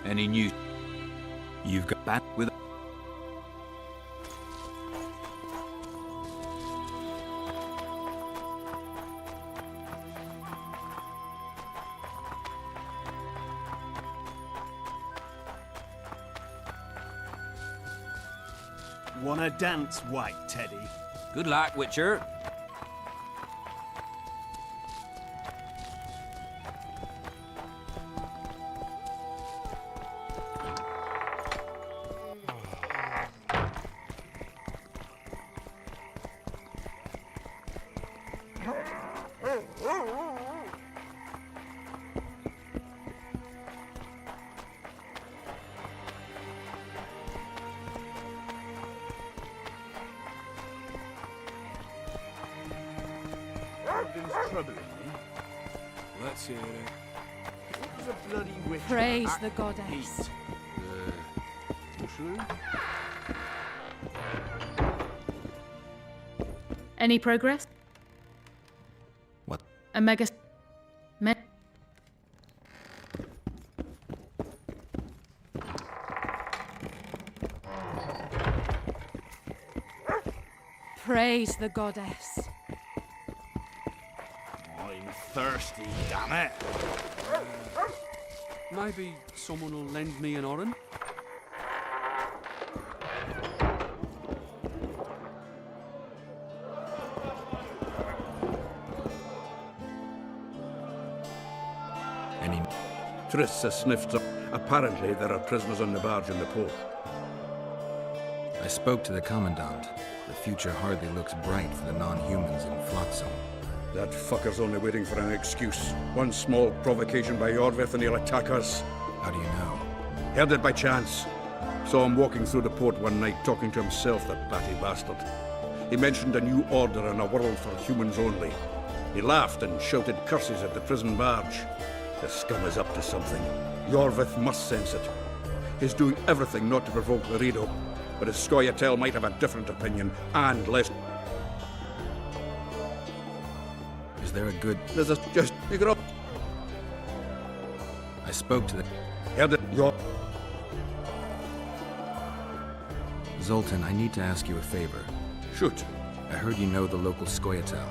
Any news? You've got back with... Wanna dance, White Teddy? Good luck, Witcher. Something's troubling me. Let's hear it. Who's a bloody witch? Praise the goddess. True? Any progress? What? Omega... Praise the goddess. I'm thirsty, damn it. Maybe someone will lend me an orange? Any... Trissa sniffed up. Apparently, there are prisoners on the barge in the port. I spoke to the Commandant. The future hardly looks bright for the non-humans in Flotsam. That fucker's only waiting for an excuse. One small provocation by Yorvith and he'll attack us. How do you know? Heard it by chance. Saw him walking through the port one night, talking to himself, the batty bastard. He mentioned a new order and a world for humans only. He laughed and shouted curses at the prison barge. The scum is up to something. Yorvith must sense it. He's doing everything not to provoke Laredo, but his Scoia'tael might have a different opinion, and less... Is there a good... There's a... just... pick it up. I spoke to the... Heard it, Yor... Zoltan, I need to ask you a favor. Shoot. I heard you know the local Scoia'tael.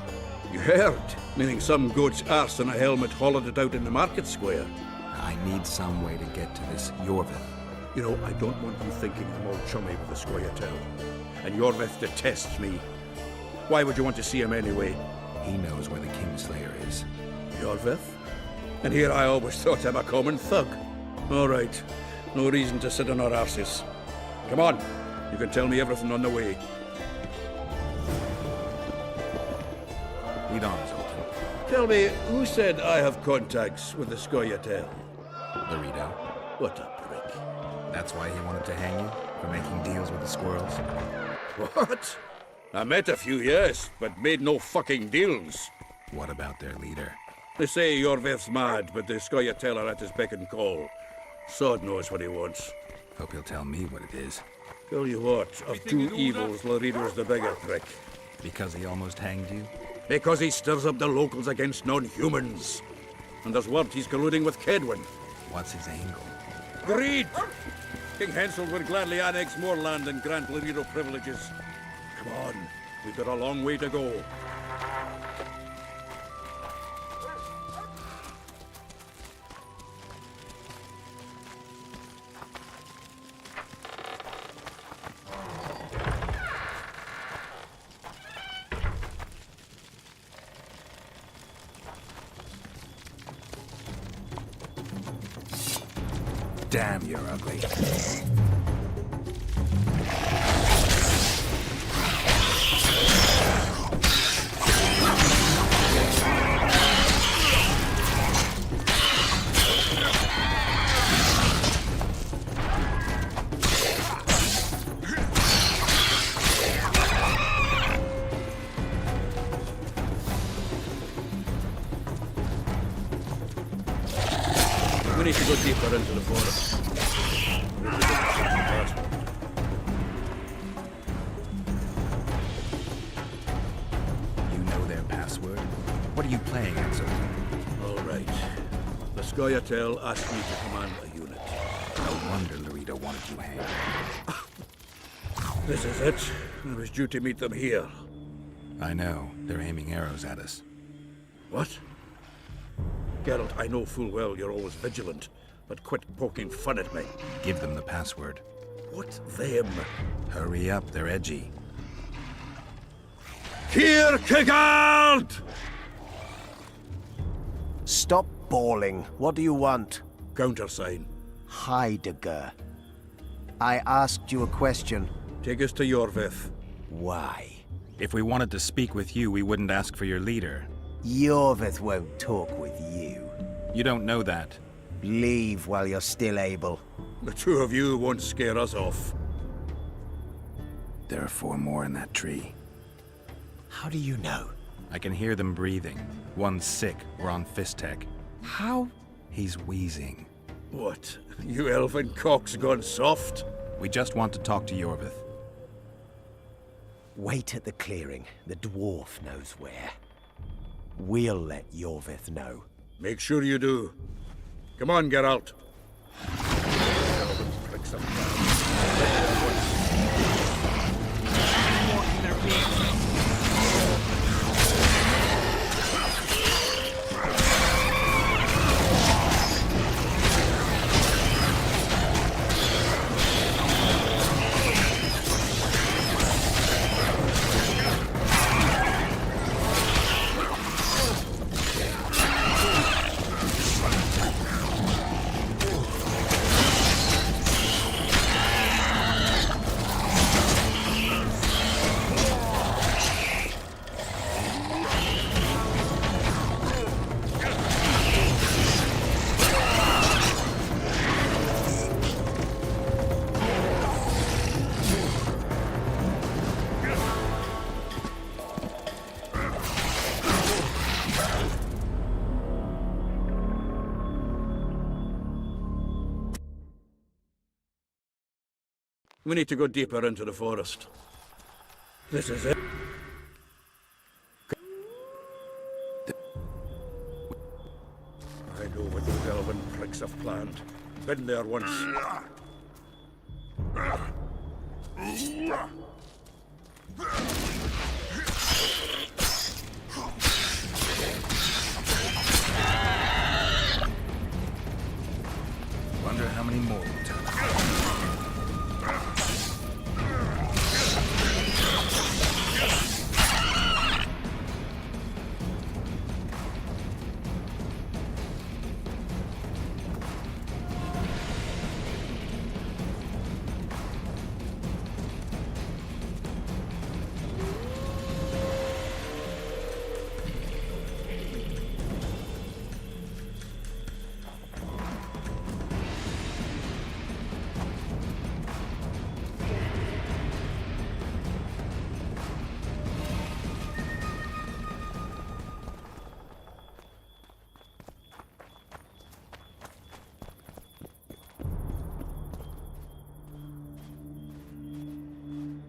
You heard? Meaning some goat's arse and a helmet hollowed it out in the market square. I need some way to get to this Yorvith. You know, I don't want you thinking I'm all chummy with the Scoia'tael. And Yorvith detests me. Why would you want to see him anyway? He knows where the Kingslayer is. Yorvith? And here I always thought him a common thug. All right. No reason to sit on our arses. Come on. You can tell me everything on the way. Lead on, Zoltan. Tell me, who said I have contacts with the Scoia'tael? Laredo. What a prick. That's why he wanted to hang you? For making deals with the squirrels? What? I met a few, yes, but made no fucking deals. What about their leader? They say Yorvith's mad, but the Scoia'tael are at his beck and call. Sod knows what he wants. Hope he'll tell me what it is. Tell you what, of two evils, Laredo's the bigger prick. Because he almost hanged you? Because he stirs up the locals against non-humans. And there's word he's colluding with Kedwin. What's his angle? Greed! King Hensel would gladly annex more land and grant Laredo privileges. Come on, we've got a long way to go. Damn, you're ugly. We need to go deeper into the forest. You know their password? What are you playing at, Zoltan? All right. The Scoia'tael asked me to command a unit. No wonder Larita wanted you hanged. This is it. I was due to meet them here. I know. They're aiming arrows at us. What? Geralt, I know full well you're always vigilant, but quit poking fun at me. Give them the password. What them? Hurry up, they're edgy. Kierkegaard! Stop bawling. What do you want? Countersign. Heidegger. I asked you a question. Take us to Yorvith. Why? If we wanted to speak with you, we wouldn't ask for your leader. Yorvith won't talk with you. You don't know that. Leave while you're still able. The two of you won't scare us off. There are 4 more in that tree. How do you know? I can hear them breathing. One's sick. We're on Fistek. How? He's wheezing. What? You elfin cock's gone soft? We just want to talk to Yorvith. Wait at the clearing. The dwarf knows where. We'll let Yorvith know. Make sure you do. Come on, Geralt. We need to go deeper into the forest. This is it. I know what those elven pricks have planned. Been there once. Wonder how many more will turn up.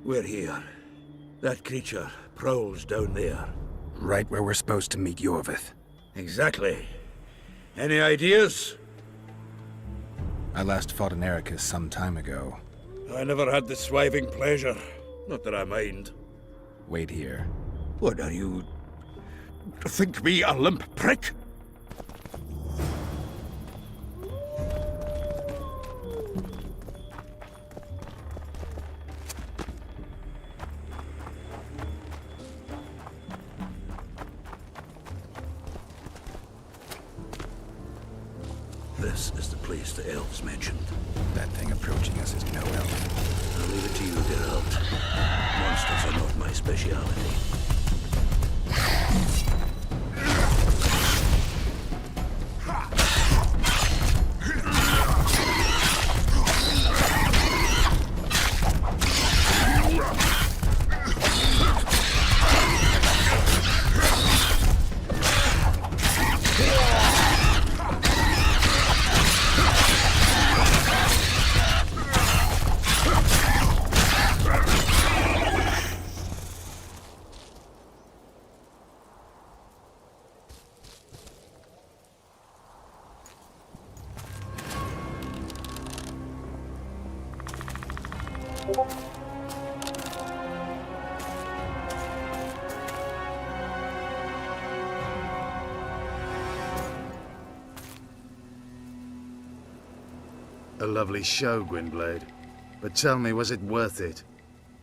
We're here. That creature prowls down there. Right where we're supposed to meet Yorvith. Exactly. Any ideas? I last fought an Ericus some time ago. I never had the swiving pleasure. Not that I mind. Wait here. What are you... think me a limp prick? This is the place the elves mentioned. That thing approaching us is no elf. I'll leave it to you, Geralt. Monsters are not my speciality. A lovely show, Gwynblade. But tell me, was it worth it?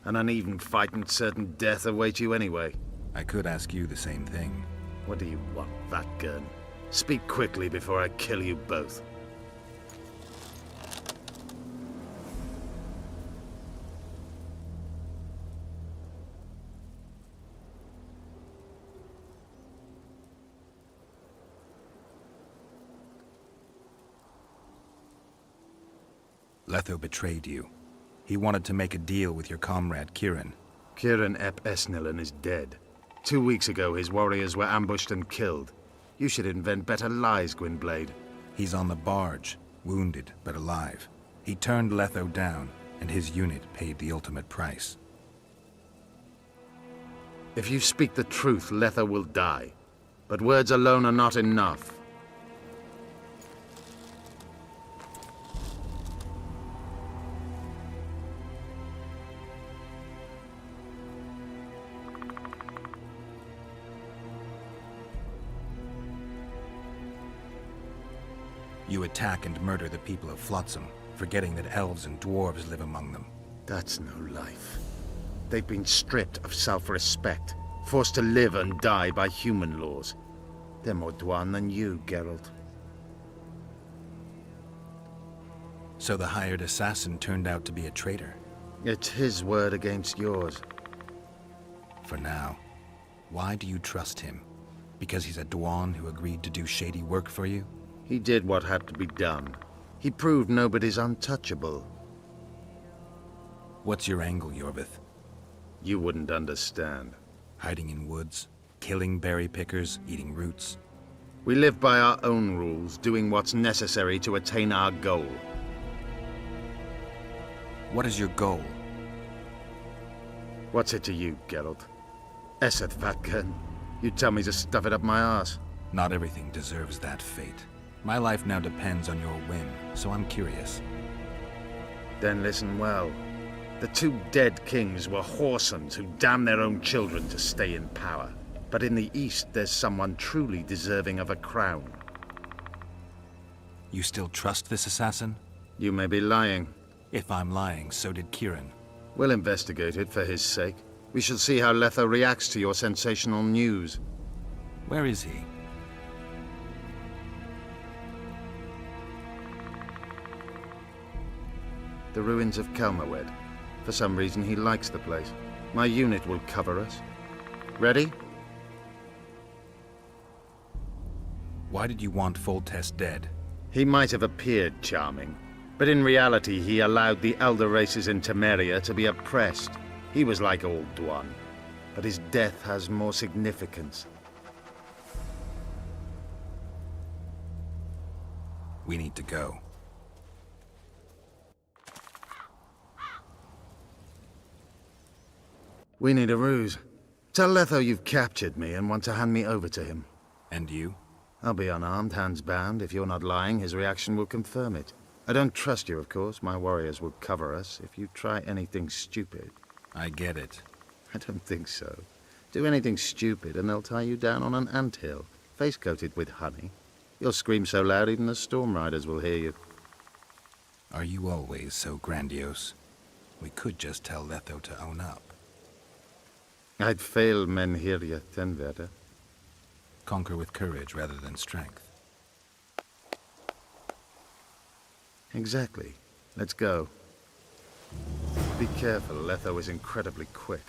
An uneven fight and certain death await you anyway. I could ask you the same thing. What do you want, fat gun? Speak quickly before I kill you both. Letho betrayed you. He wanted to make a deal with your comrade, Kieran. Kieran ep Esnilin is dead. 2 weeks ago, his warriors were ambushed and killed. You should invent better lies, Gwynblade. He's on the barge, wounded but alive. He turned Letho down, and his unit paid the ultimate price. If you speak the truth, Letho will die. But words alone are not enough. You attack and murder the people of Flotsam, forgetting that elves and dwarves live among them. That's no life. They've been stripped of self-respect, forced to live and die by human laws. They're more Dwan than you, Geralt. So the hired assassin turned out to be a traitor. It's his word against yours. For now. Why do you trust him? Because he's a Dwan who agreed to do shady work for you? He did what had to be done. He proved nobody's untouchable. What's your angle, Yorvith? You wouldn't understand. Hiding in woods, killing berry pickers, eating roots. We live by our own rules, doing what's necessary to attain our goal. What is your goal? What's it to you, Geralt? Esseth Vatgun. You tell me to stuff it up my arse. Not everything deserves that fate. My life now depends on your whim, so I'm curious. Then listen well. The 2 dead kings were whoresons who damned their own children to stay in power. But in the East, there's someone truly deserving of a crown. You still trust this assassin? You may be lying. If I'm lying, so did Kieran. We'll investigate it for his sake. We shall see how Letho reacts to your sensational news. Where is he? The ruins of Kelmawed. For some reason, he likes the place. My unit will cover us. Ready? Why did you want Foltest dead? He might have appeared charming, but in reality, he allowed the elder races in Temeria to be oppressed. He was like old Dwan, but his death has more significance. We need to go. We need a ruse. Tell Letho you've captured me and want to hand me over to him. And you? I'll be unarmed, hands bound. If you're not lying, his reaction will confirm it. I don't trust you, of course. My warriors will cover us if you try anything stupid. I get it. I don't think so. Do anything stupid and they'll tie you down on an anthill, face-coated with honey. You'll scream so loud even the Storm Riders will hear you. Are you always so grandiose? We could just tell Letho to own up. I'd fail Menhiria Tenverda. Conquer with courage rather than strength. Exactly. Let's go. Be careful, Letho is incredibly quick.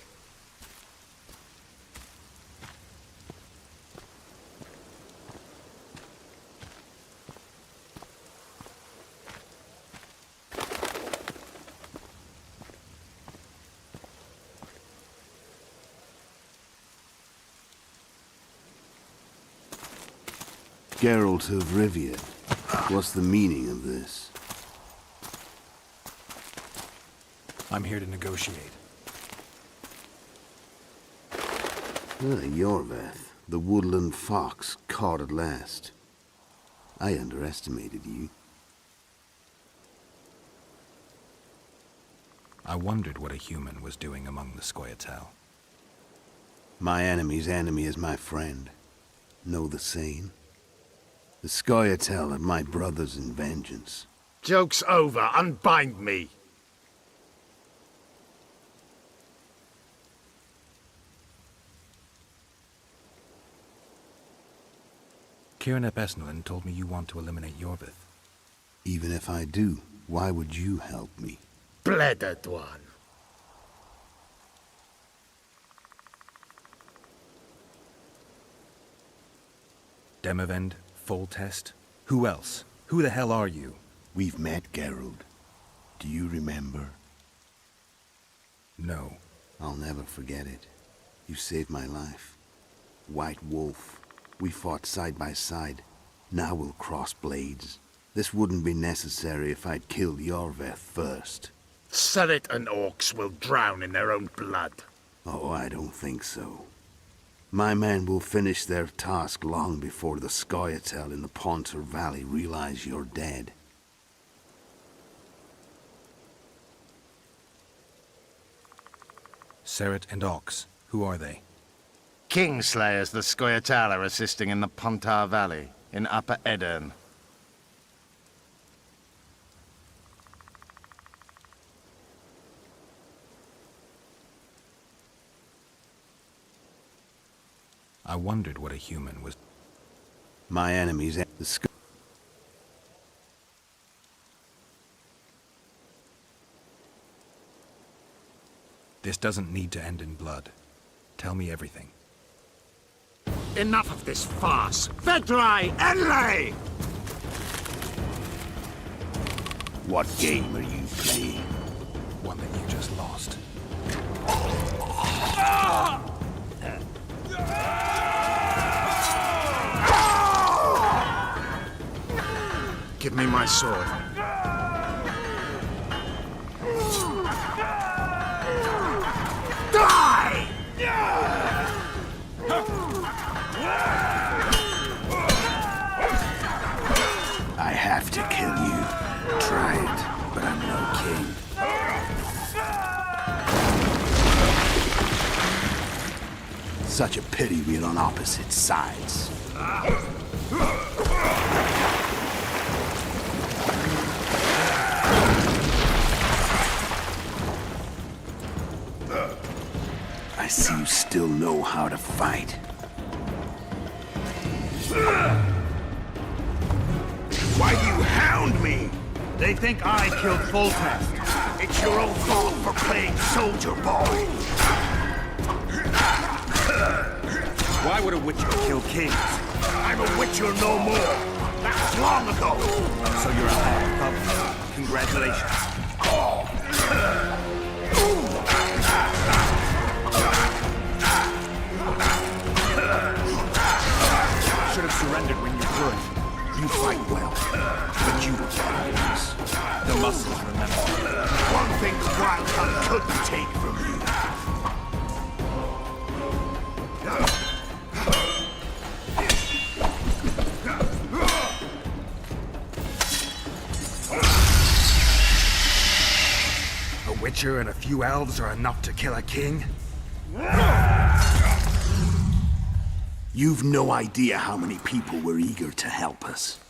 Geralt of Rivia. What's the meaning of this? I'm here to negotiate. Yorveth, the woodland fox, caught at last. I underestimated you. I wondered what a human was doing among the Scoia'tael. My enemy's enemy is my friend. Know the saying? The Scoia'tael are my brothers in vengeance. Joke's over. Unbind me. Kieran ap Esnolin told me you want to eliminate Yorvith. Even if I do, why would you help me? Bledded one. Demavend, Foltest? Who else? Who the hell are you? We've met, Geralt. Do you remember? No. I'll never forget it. You saved my life. White Wolf. We fought side by side. Now we'll cross blades. This wouldn't be necessary if I'd killed Yorveth first. Surret and orcs will drown in their own blood. Oh, I don't think so. My men will finish their task long before the Scoia'tael in the Pontar Valley realize you're dead. Surret and Ox. Who are they? Kingslayers the Scoia'tael are assisting in the Pontar Valley, in Upper Edirn. I wondered what a human was. My enemies, the This doesn't need to end in blood. Tell me everything. Enough of this farce! Vedrai Enlay! What game are you playing? One that you just lost. Give me my sword. Die! I have to kill you. Try it, but I'm no king. Such a pity we're on opposite sides. I see you still know how to fight. Why do you hound me? They think I killed Foltest. It's your own fault for playing soldier boy. Why would a witcher kill kings? I'm a witcher no more. That was long ago. So you're a half-pup. Congratulations. Should have surrendered when you could. You fight well, but you don't always. The muscles remember. One thing the Wild Hunt couldn't take from you. A witcher and a few elves are enough to kill a king? You've no idea how many people were eager to help us.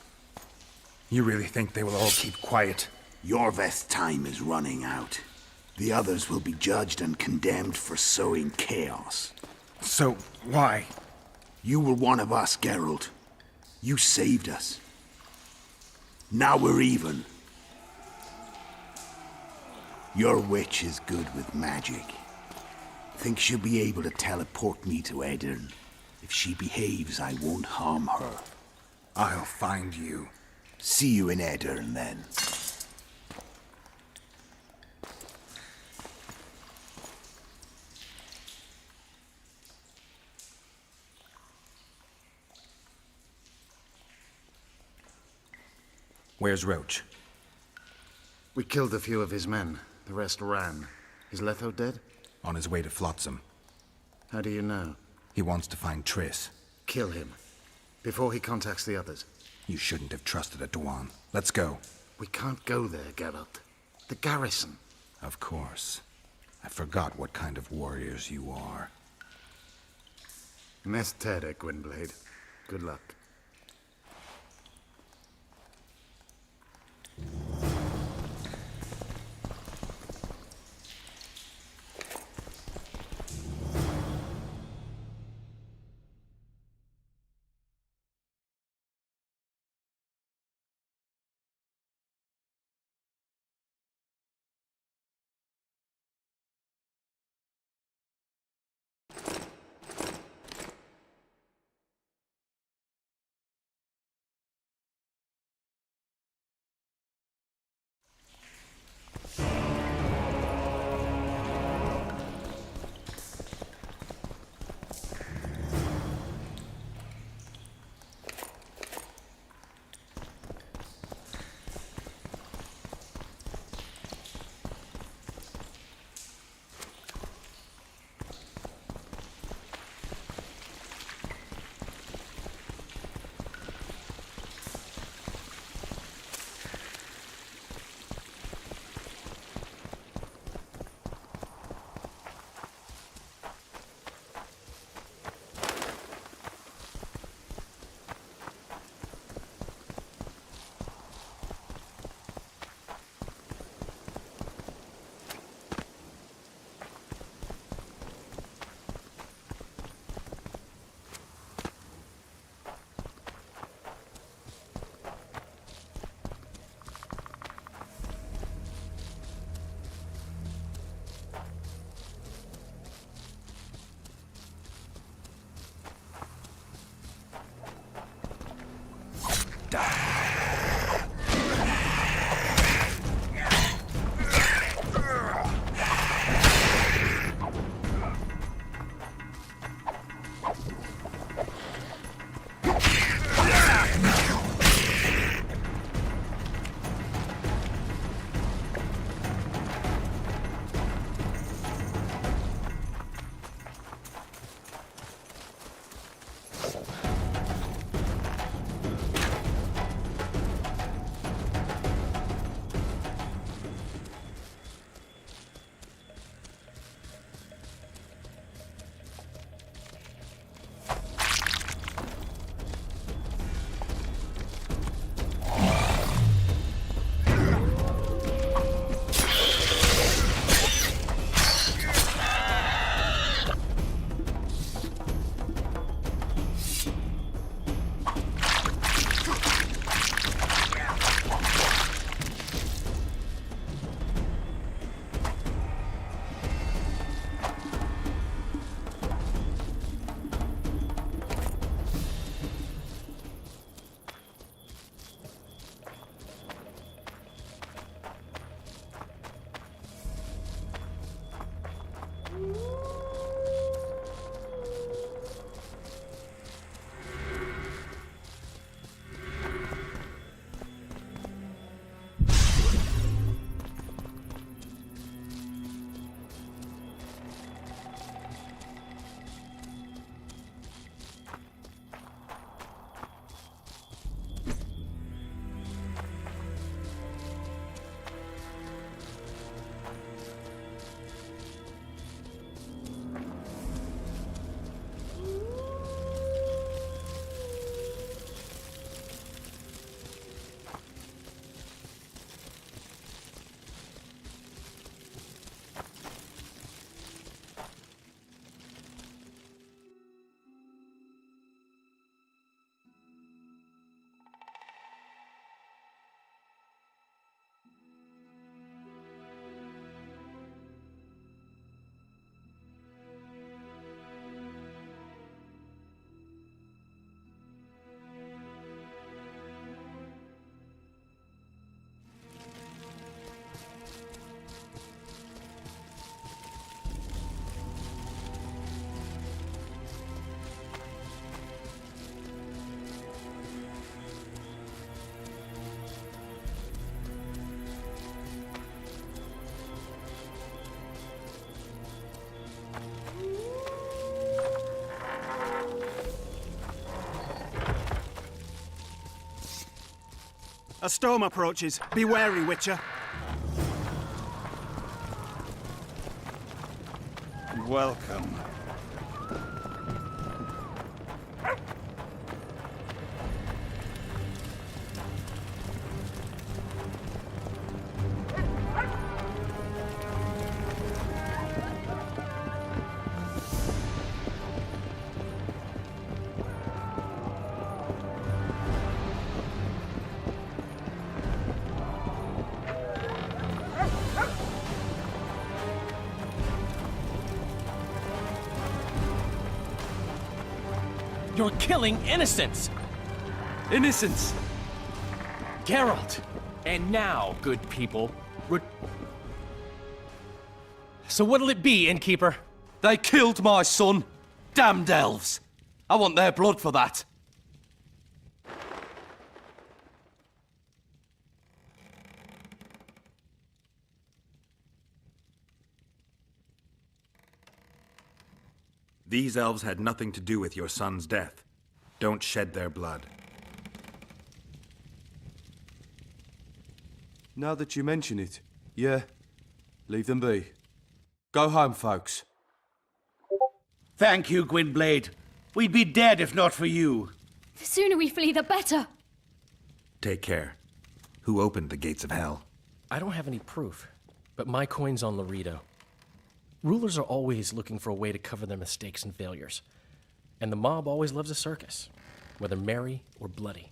You really think they will all keep quiet? Yorveth's time is running out. The others will be judged and condemned for sowing chaos. So, why? You were one of us, Geralt. You saved us. Now we're even. Your witch is good with magic. Think she'll be able to teleport me to Edirn. If she behaves, I won't harm her. I'll find you. See you in Edirn, then. Where's Roach? We killed a few of his men. The rest ran. Is Letho dead? On his way to Flotsam. How do you know? He wants to find Triss. Kill him. Before he contacts the others. You shouldn't have trusted a Dwan. Let's go. We can't go there, Geralt. The garrison. Of course. I forgot what kind of warriors you are. Mestere, Gwynblade. Good luck. A storm approaches. Be wary, Witcher. Welcome. You're killing innocents! Innocents! Geralt! And now, good people, so what'll it be, innkeeper? They killed my son! Damned elves! I want their blood for that! These elves had nothing to do with your son's death. Don't shed their blood. Now that you mention it, yeah, leave them be. Go home, folks. Thank you, Gwynblade. We'd be dead if not for you. The sooner we flee, the better. Take care. Who opened the gates of hell? I don't have any proof, but my coin's on Laredo. Rulers are always looking for a way to cover their mistakes and failures. And the mob always loves a circus, whether merry or bloody.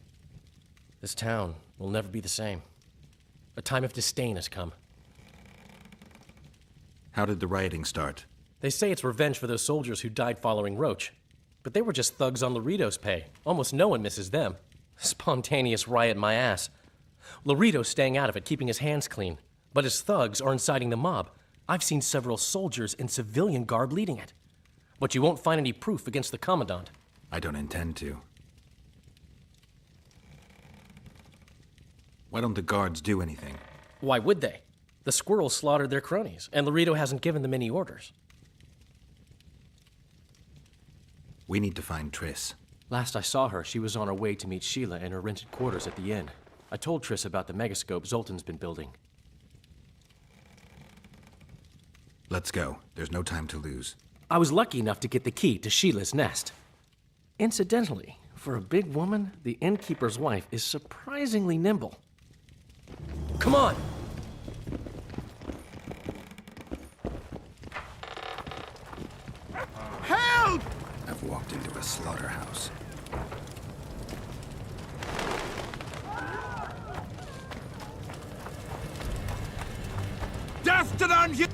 This town will never be the same. A time of disdain has come. How did the rioting start? They say it's revenge for those soldiers who died following Roach. But they were just thugs on Laredo's pay. Almost no one misses them. Spontaneous riot my ass. Laredo's staying out of it, keeping his hands clean. But his thugs are inciting the mob. I've seen several soldiers in civilian garb leading it. But you won't find any proof against the Commandant. I don't intend to. Why don't the guards do anything? Why would they? The squirrels slaughtered their cronies, and Laredo hasn't given them any orders. We need to find Triss. Last I saw her, she was on her way to meet Sheila in her rented quarters at the inn. I told Triss about the megascope Zoltan's been building. Let's go. There's no time to lose. I was lucky enough to get the key to Sheila's nest. Incidentally, for a big woman, the innkeeper's wife is surprisingly nimble. Come on! Help! I've walked into a slaughterhouse. Death to them, you...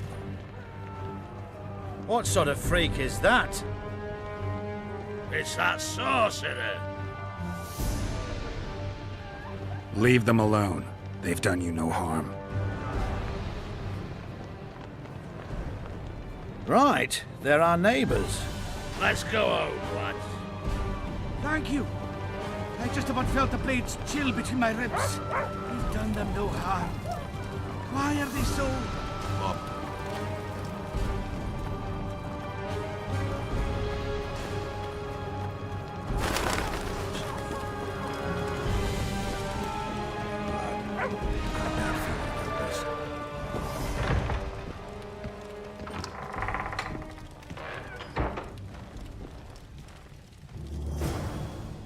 What sort of freak is that? It's that sorcerer. Leave them alone. They've done you no harm. Right, they're our neighbors. Let's go home, lads. Thank you. I just about felt the blades chill between my ribs. We've done them no harm. Why are they so... up?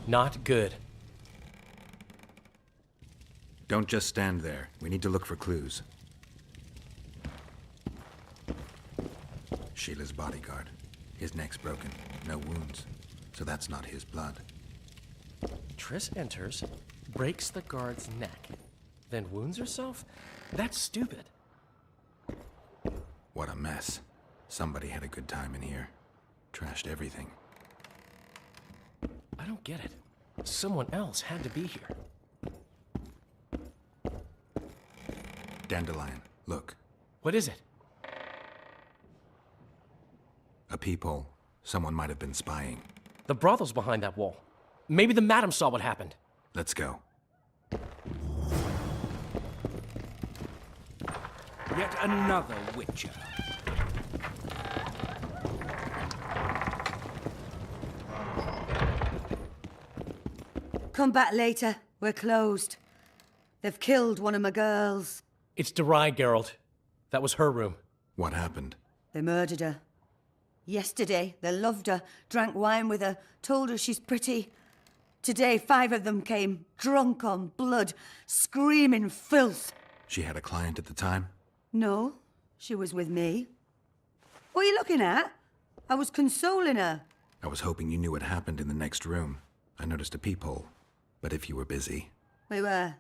Not good. Don't just stand there. We need to look for clues. Sheila's bodyguard. His neck's broken. No wounds. So that's not his blood. Triss enters, breaks the guard's neck, then wounds herself? That's stupid. What a mess. Somebody had a good time in here. Trashed everything. I don't get it. Someone else had to be here. Dandelion, look. What is it? A peephole. Someone might have been spying. The brothel's behind that wall. Maybe the madam saw what happened. Let's go. Yet another Witcher. Come back later. We're closed. They've killed one of my girls. It's Derai, Geralt. That was her room. What happened? They murdered her. Yesterday, they loved her, drank wine with her, told her she's pretty. Today, 5 of them came, drunk on blood, screaming filth. She had a client at the time? No, she was with me. What are you looking at? I was consoling her. I was hoping you knew what happened in the next room. I noticed a peephole. But if you were busy... We were,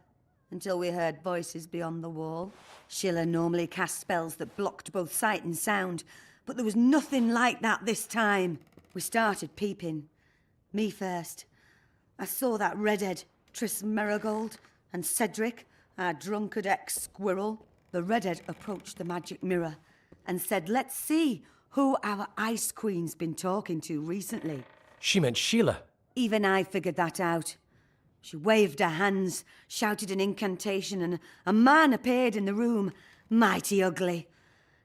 until we heard voices beyond the wall. Sheila normally cast spells that blocked both sight and sound, but there was nothing like that this time. We started peeping. Me first. I saw that redhead, Triss Merigold, and Cedric, our drunkard ex-squirrel. The redhead approached the magic mirror and said, let's see who our Ice Queen's been talking to recently. She meant Sheila. Even I figured that out. She waved her hands, shouted an incantation, and a man appeared in the room, mighty ugly.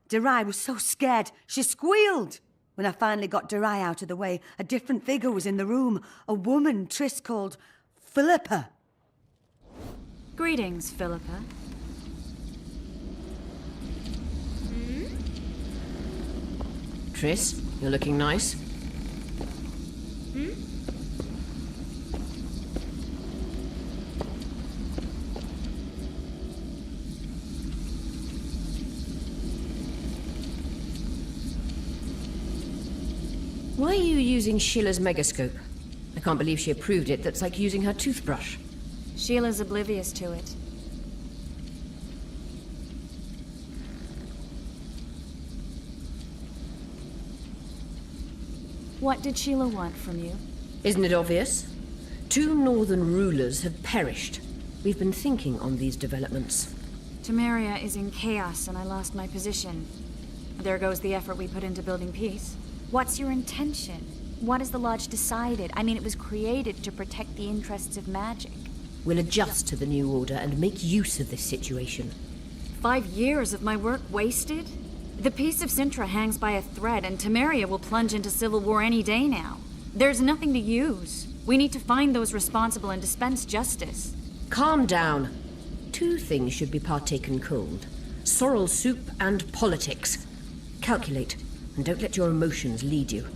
Derai was so scared, she squealed. When I finally got Derai out of the way, a different figure was in the room, a woman Triss called Philippa. Greetings, Philippa. Triss, you're looking nice. Why are you using Sheila's megascope? I can't believe she approved it. That's like using her toothbrush. Sheila's oblivious to it. What did Sheila want from you? Isn't it obvious? 2 northern rulers have perished. We've been thinking on these developments. Temeria is in chaos and I lost my position. There goes the effort we put into building peace. What's your intention? What has the Lodge decided? I mean, it was created to protect the interests of magic. We'll adjust to the new order and make use of this situation. 5 years of my work wasted? The peace of Sintra hangs by a thread, and Temeria will plunge into civil war any day now. There's nothing to use. We need to find those responsible and dispense justice. Calm down. 2 things should be partaken cold. Sorrel soup and politics. Calculate, and don't let your emotions lead you.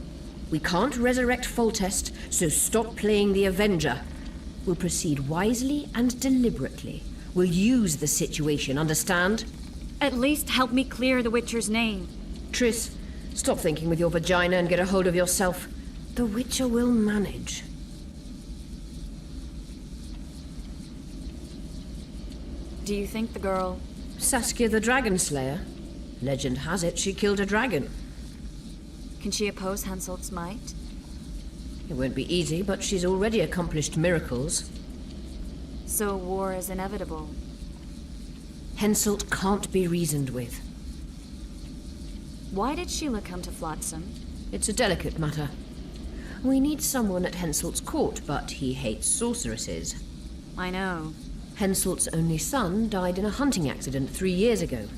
We can't resurrect Foltest, so stop playing the Avenger. We'll proceed wisely and deliberately. We'll use the situation, understand? At least help me clear the Witcher's name. Triss, stop thinking with your vagina and get a hold of yourself. The Witcher will manage. Do you think the girl... Saskia the Dragon Slayer? Legend has it she killed a dragon. Can she oppose Henselt's might? It won't be easy, but she's already accomplished miracles. So war is inevitable. Henselt can't be reasoned with. Why did Sheila come to Flotsam? It's a delicate matter. We need someone at Henselt's court, but he hates sorceresses. I know. Henselt's only son died in a hunting accident 3 years ago.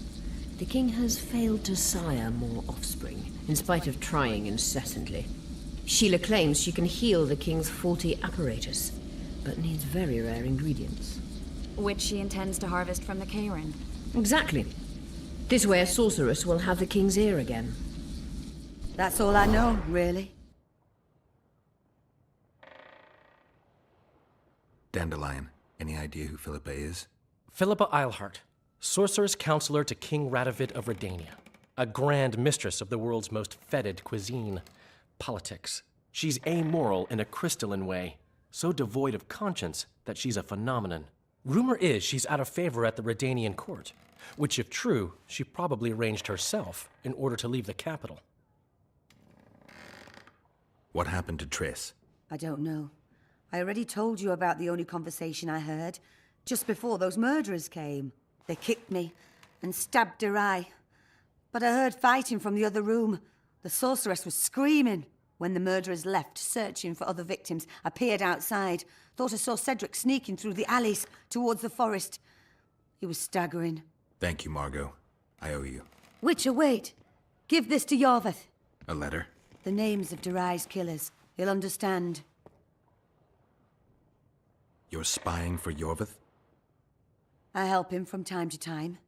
The king has failed to sire more offspring, in spite of trying incessantly. Sheila claims she can heal the king's faulty apparatus, but needs very rare ingredients. Which she intends to harvest from the Cairn. Exactly. This way a sorceress will have the king's ear again. That's all I know, really. Dandelion, any idea who Philippa is? Philippa Eilhart, sorceress counselor to King Radovid of Redania. A grand mistress of the world's most fetid cuisine, politics. She's amoral in a crystalline way, so devoid of conscience that she's a phenomenon. Rumor is she's out of favor at the Redanian court, which if true, she probably arranged herself in order to leave the capital. What happened to Triss? I don't know. I already told you about the only conversation I heard, just before those murderers came. They kicked me and stabbed Derai. But I heard fighting from the other room. The sorceress was screaming. When the murderers left, searching for other victims, I peered outside. Thought I saw Cedric sneaking through the alleys towards the forest. He was staggering. Thank you, Margot. I owe you. Witcher, wait. Give this to Yorveth. A letter? The names of Derai's killers. He'll understand. You're spying for Yorveth? I help him from time to time.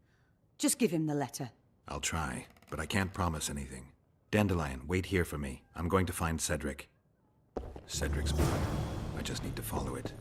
Just give him the letter. I'll try, but I can't promise anything. Dandelion, wait here for me. I'm going to find Cedric. Cedric's blood. I just need to follow it.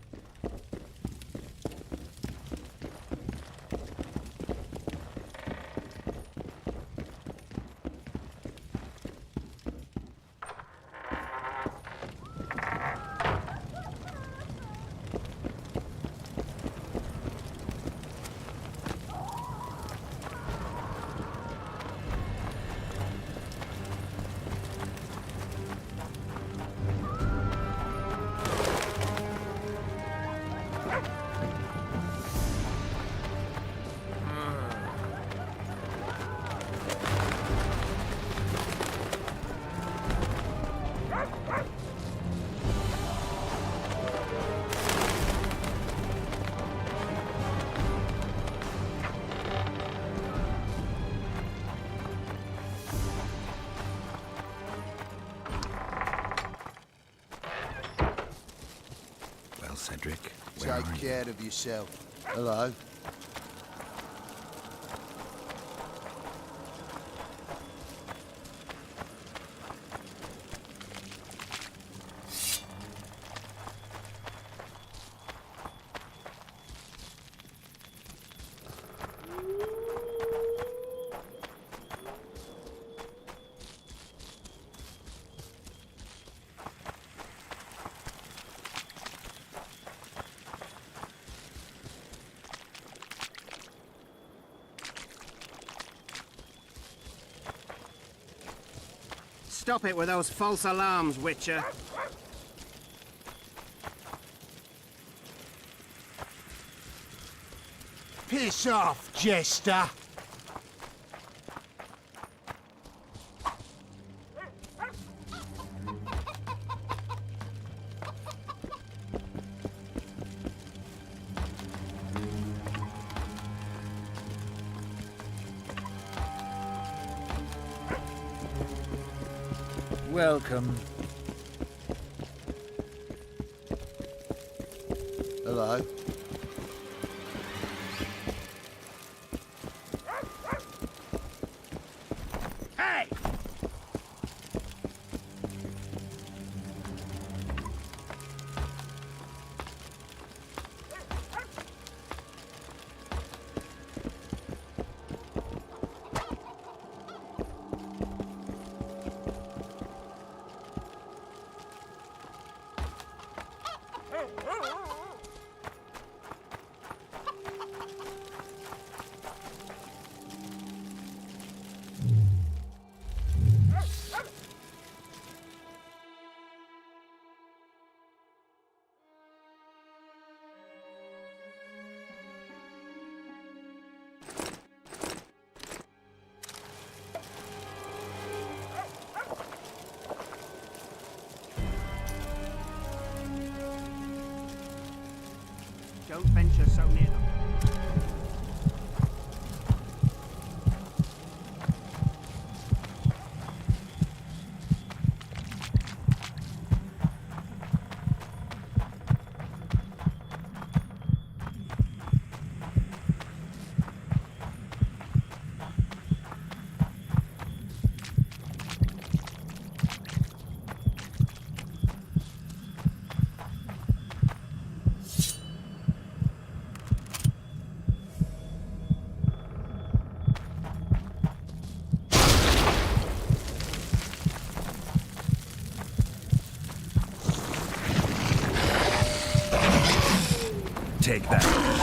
Cedric, where Take are you? care of yourself. Hello. Stop it with those false alarms, Witcher. Piss off, Jester! Welcome. Hello. Hey! Don't venture so near them. Take that.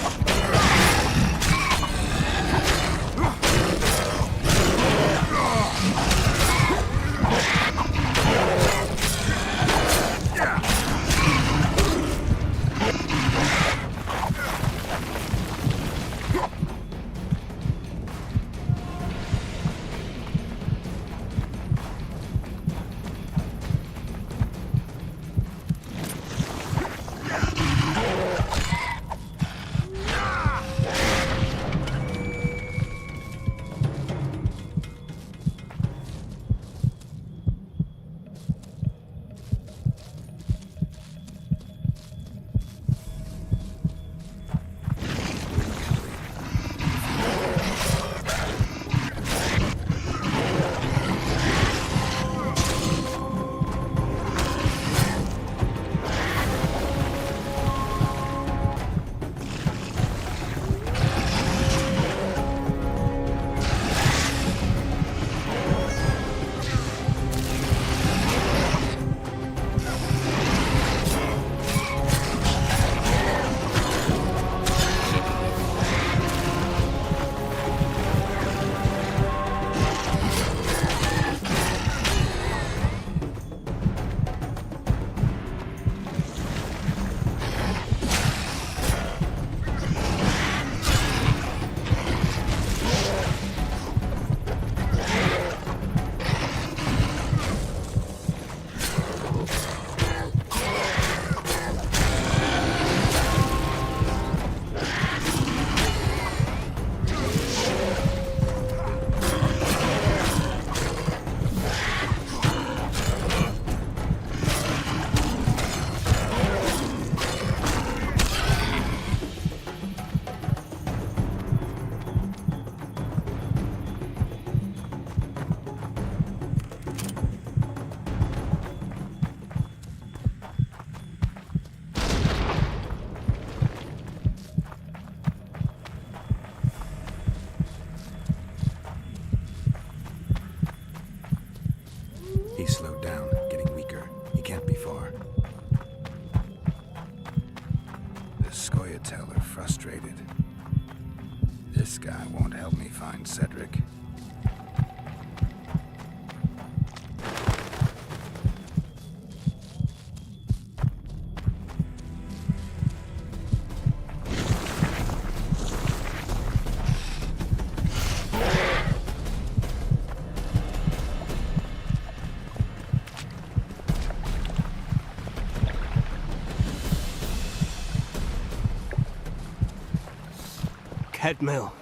Mill,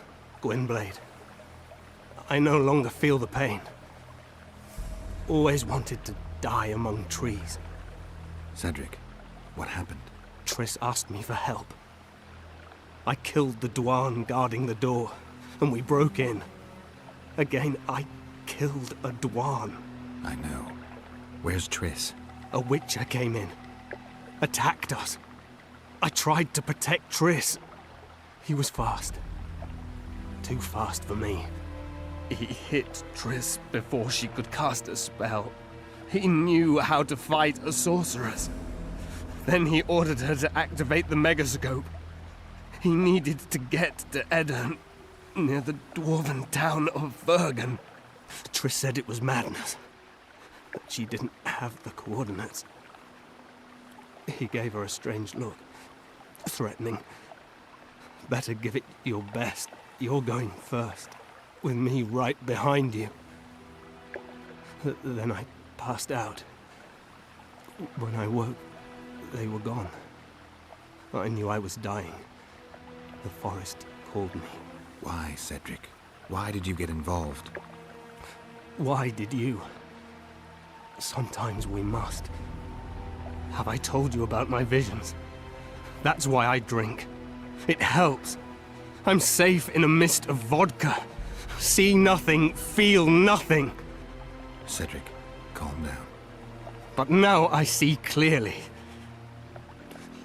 Gwynblade. I no longer feel the pain. Always wanted to die among trees. Cedric, what happened? Triss asked me for help. I killed the Dwarven guarding the door, and we broke in. Again, I killed a Dwarven. I know. Where's Triss? A Witcher came in, attacked us. I tried to protect Triss. He was fast. Too fast for me. He hit Triss before she could cast a spell. He knew how to fight a sorceress. Then he ordered her to activate the Megascope. He needed to get to Edirn, near the dwarven town of Vergen. Triss said it was madness, that she didn't have the coordinates. He gave her a strange look, threatening. Better give it your best. You're going first, with me right behind you. Then I passed out. When I woke, they were gone. I knew I was dying. The forest called me. Why, Cedric? Why did you get involved? Why did you? Sometimes we must. Have I told you about my visions? That's why I drink. It helps. I'm safe in a mist of vodka. See nothing, feel nothing. Cedric, calm down. But now I see clearly.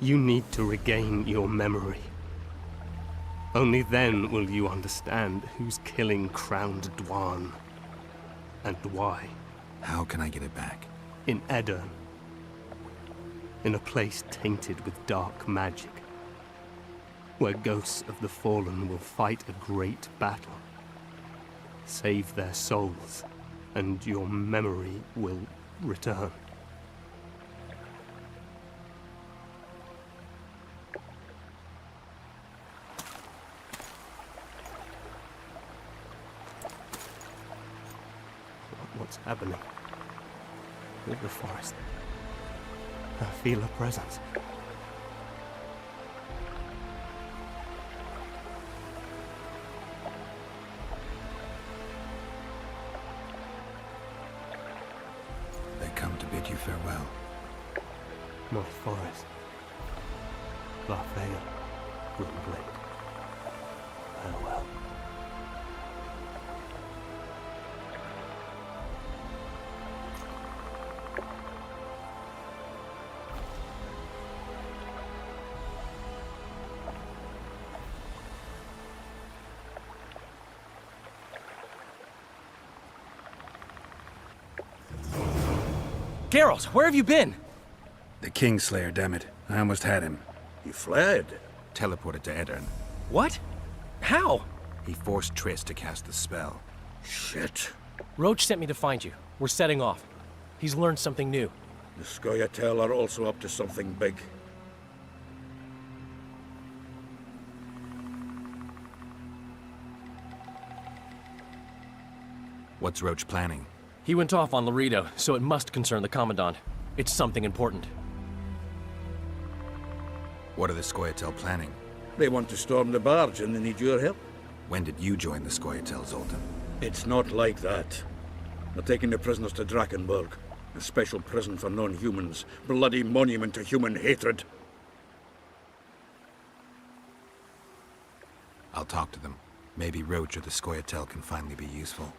You need to regain your memory. Only then will you understand who's killing Crowned Dwarven. And why. How can I get it back? In Edirn. In a place tainted with dark magic. Where ghosts of the fallen will fight a great battle. Save their souls, and your memory will return. What's happening with the forest? I feel a presence. They come to bid you farewell. My forest. Larfeya, Gwynblade. Farewell. Geralt, where have you been? The Kingslayer, dammit. I almost had him. He fled. Teleported to Edirn. What? How? He forced Triss to cast the spell. Shit. Roach sent me to find you. We're setting off. He's learned something new. The Scoia'tael are also up to something big. What's Roach planning? He went off on Laredo, so it must concern the Commandant. It's something important. What are the Scoia'tael planning? They want to storm the barge and they need your help. When did you join the Scoia'tael, Zoltan? It's not like that. They're taking the prisoners to Drakenburg, a special prison for non-humans, bloody monument to human hatred. I'll talk to them. Maybe Roach or the Scoia'tael can finally be useful.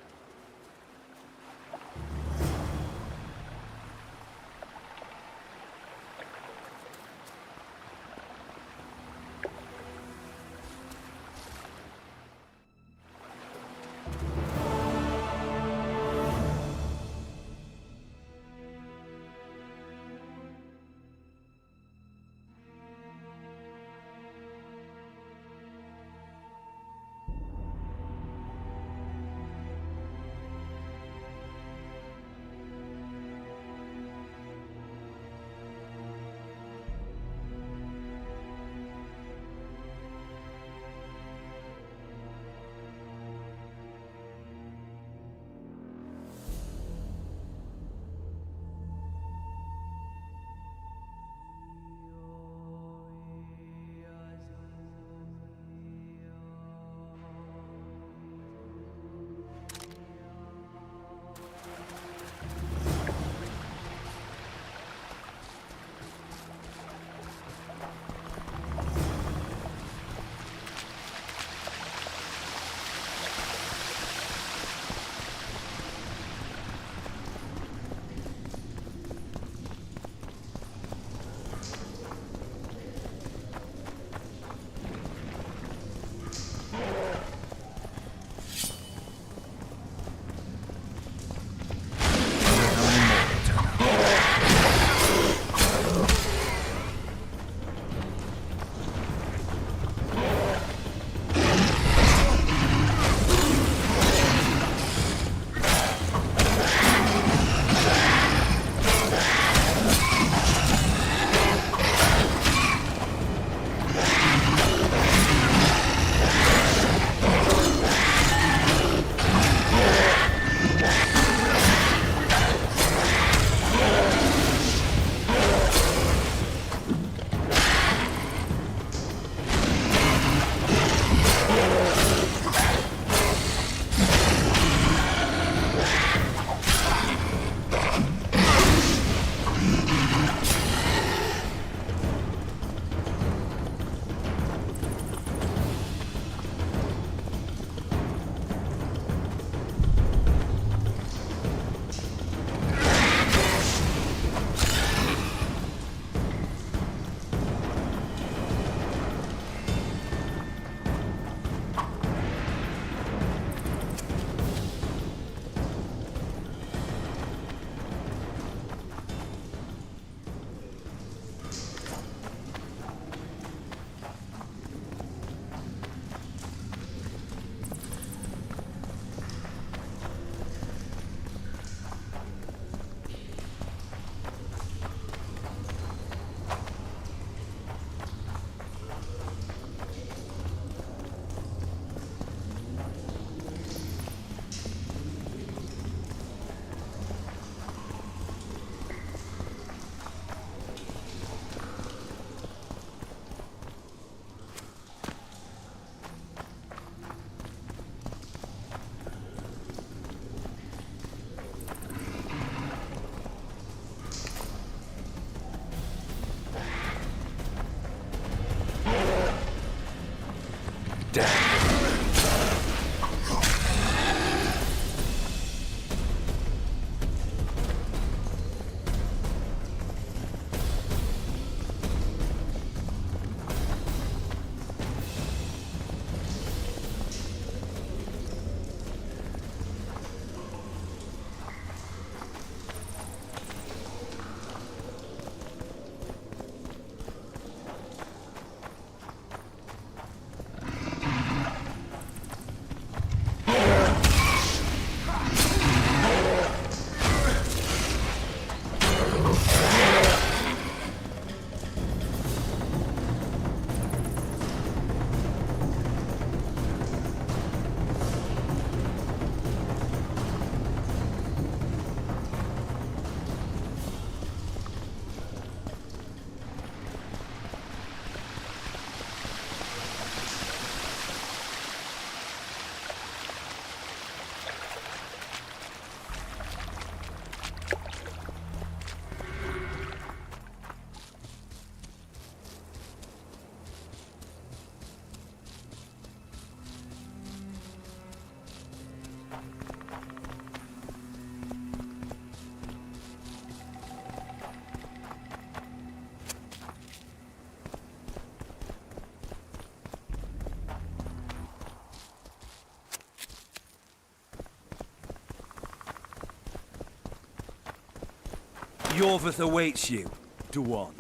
Yorvith awaits you, Duan.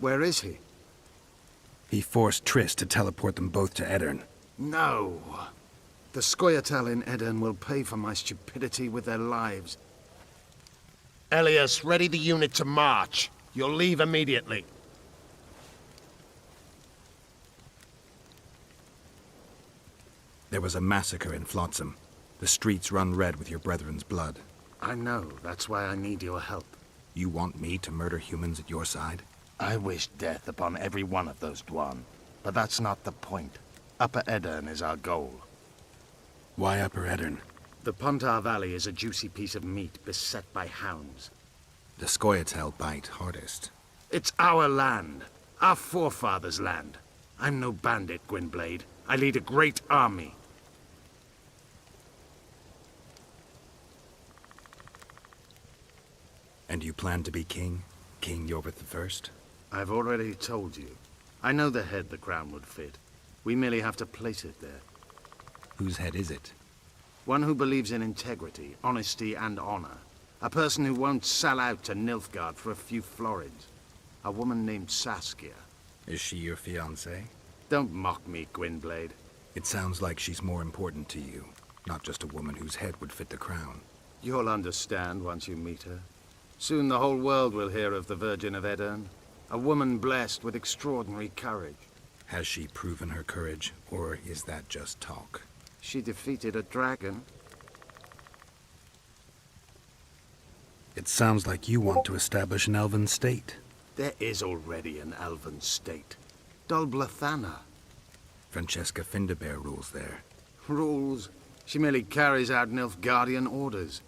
Where is he? He forced Triss to teleport them both to Edirn. No. The Scoia'tael in Edirn will pay for my stupidity with their lives. Elias, ready the unit to march. You'll leave immediately. There was a massacre in Flotsam. The streets run red with your brethren's blood. I know. That's why I need your help. You want me to murder humans at your side? I wish death upon every one of those Dwan. But that's not the point. Upper Edirn is our goal. Why Upper Edirn? The Pontar Valley is a juicy piece of meat beset by hounds. The Scoia'tael bite hardest. It's our land. Our forefathers' land. I'm no bandit, Gwynblade. I lead a great army. And you plan to be king? King Yorvith I? I've already told you. I know the head the crown would fit. We merely have to place it there. Whose head is it? One who believes in integrity, honesty, and honor. A person who won't sell out to Nilfgaard for a few florins. A woman named Saskia. Is she your fiancée? Don't mock me, Gwynblade. It sounds like she's more important to you. Not just a woman whose head would fit the crown. You'll understand once you meet her. Soon the whole world will hear of the Virgin of Edirn. A woman blessed with extraordinary courage. Has she proven her courage, or is that just talk? She defeated a dragon. It sounds like you want to establish an elven state. There is already an elven state. Dol Blathanna. Francesca Findabair rules there. Rules? She merely carries out Nilfgaardian orders.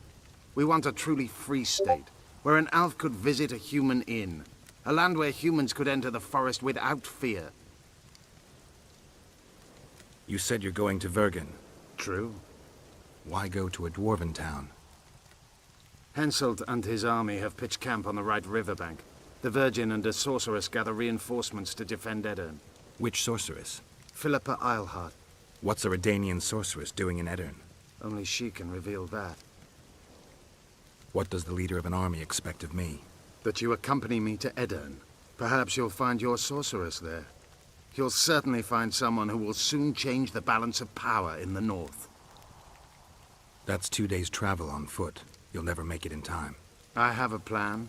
We want a truly free state, where an elf could visit a human inn. A land where humans could enter the forest without fear. You said you're going to Vergen. True. Why go to a dwarven town? Henselt and his army have pitched camp on the right riverbank. The Virgin and a sorceress gather reinforcements to defend Edirn. Which sorceress? Philippa Eilhart. What's a Redanian sorceress doing in Edirn? Only she can reveal that. What does the leader of an army expect of me? That you accompany me to Edirn. Perhaps you'll find your sorceress there. You'll certainly find someone who will soon change the balance of power in the north. That's 2 days' travel on foot. You'll never make it in time. I have a plan.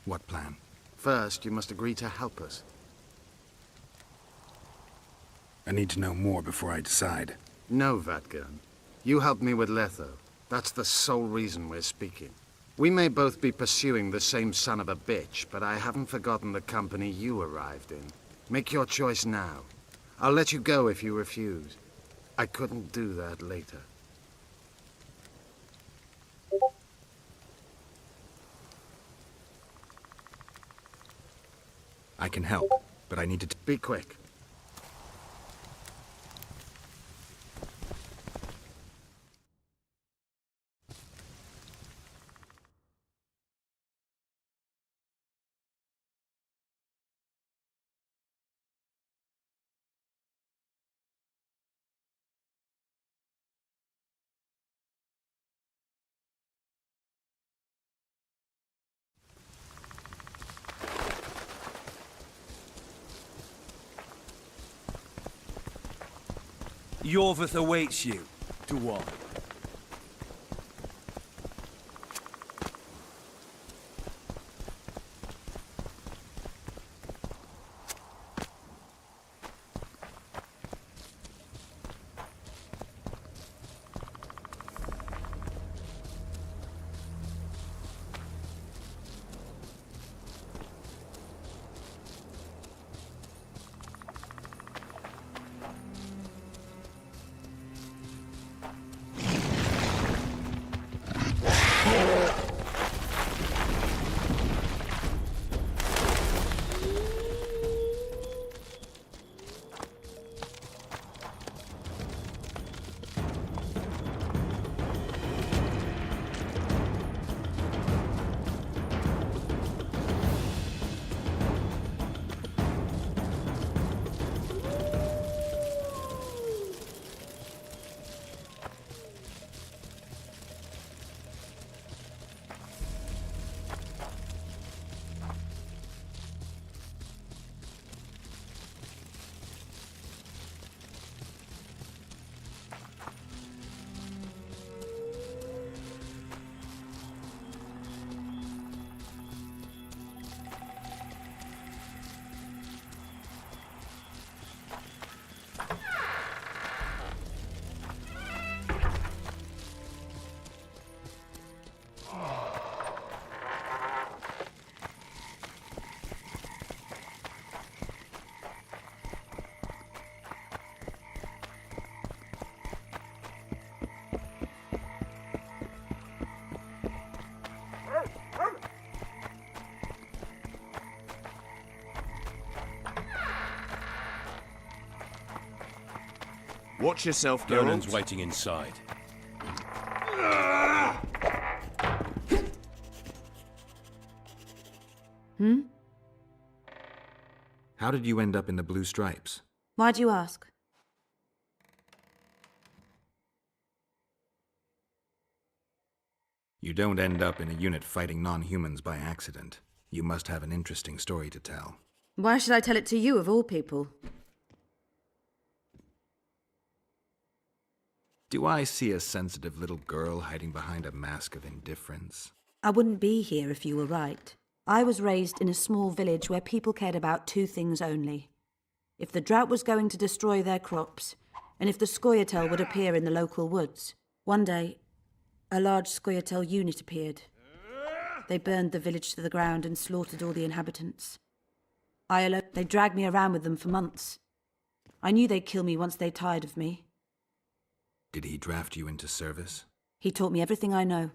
What plan? First, you must agree to help us. I need to know more before I decide. No, Vatgern. You helped me with Letho. That's the sole reason we're speaking. We may both be pursuing the same son of a bitch, but I haven't forgotten the company you arrived in. Make your choice now. I'll let you go if you refuse. I couldn't do that later. I can help, but I need to... Be quick. Yorvith awaits you, Duan. Watch yourself, Gonan's Geralt. waiting inside. Hmm? How did you end up in the Blue Stripes? Why do you ask? You don't end up in a unit fighting non-humans by accident. You must have an interesting story to tell. Why should I tell it to you, of all people? Do I see a sensitive little girl hiding behind a mask of indifference? I wouldn't be here if you were right. I was raised in a small village where people cared about two things only. If the drought was going to destroy their crops, and if the Scoia'tael would appear in the local woods. One day, a large Scoia'tael unit appeared. They burned the village to the ground and slaughtered all the inhabitants. They dragged me around with them for months. I knew they'd kill me once they tired of me. Did he draft you into service? He taught me everything I know.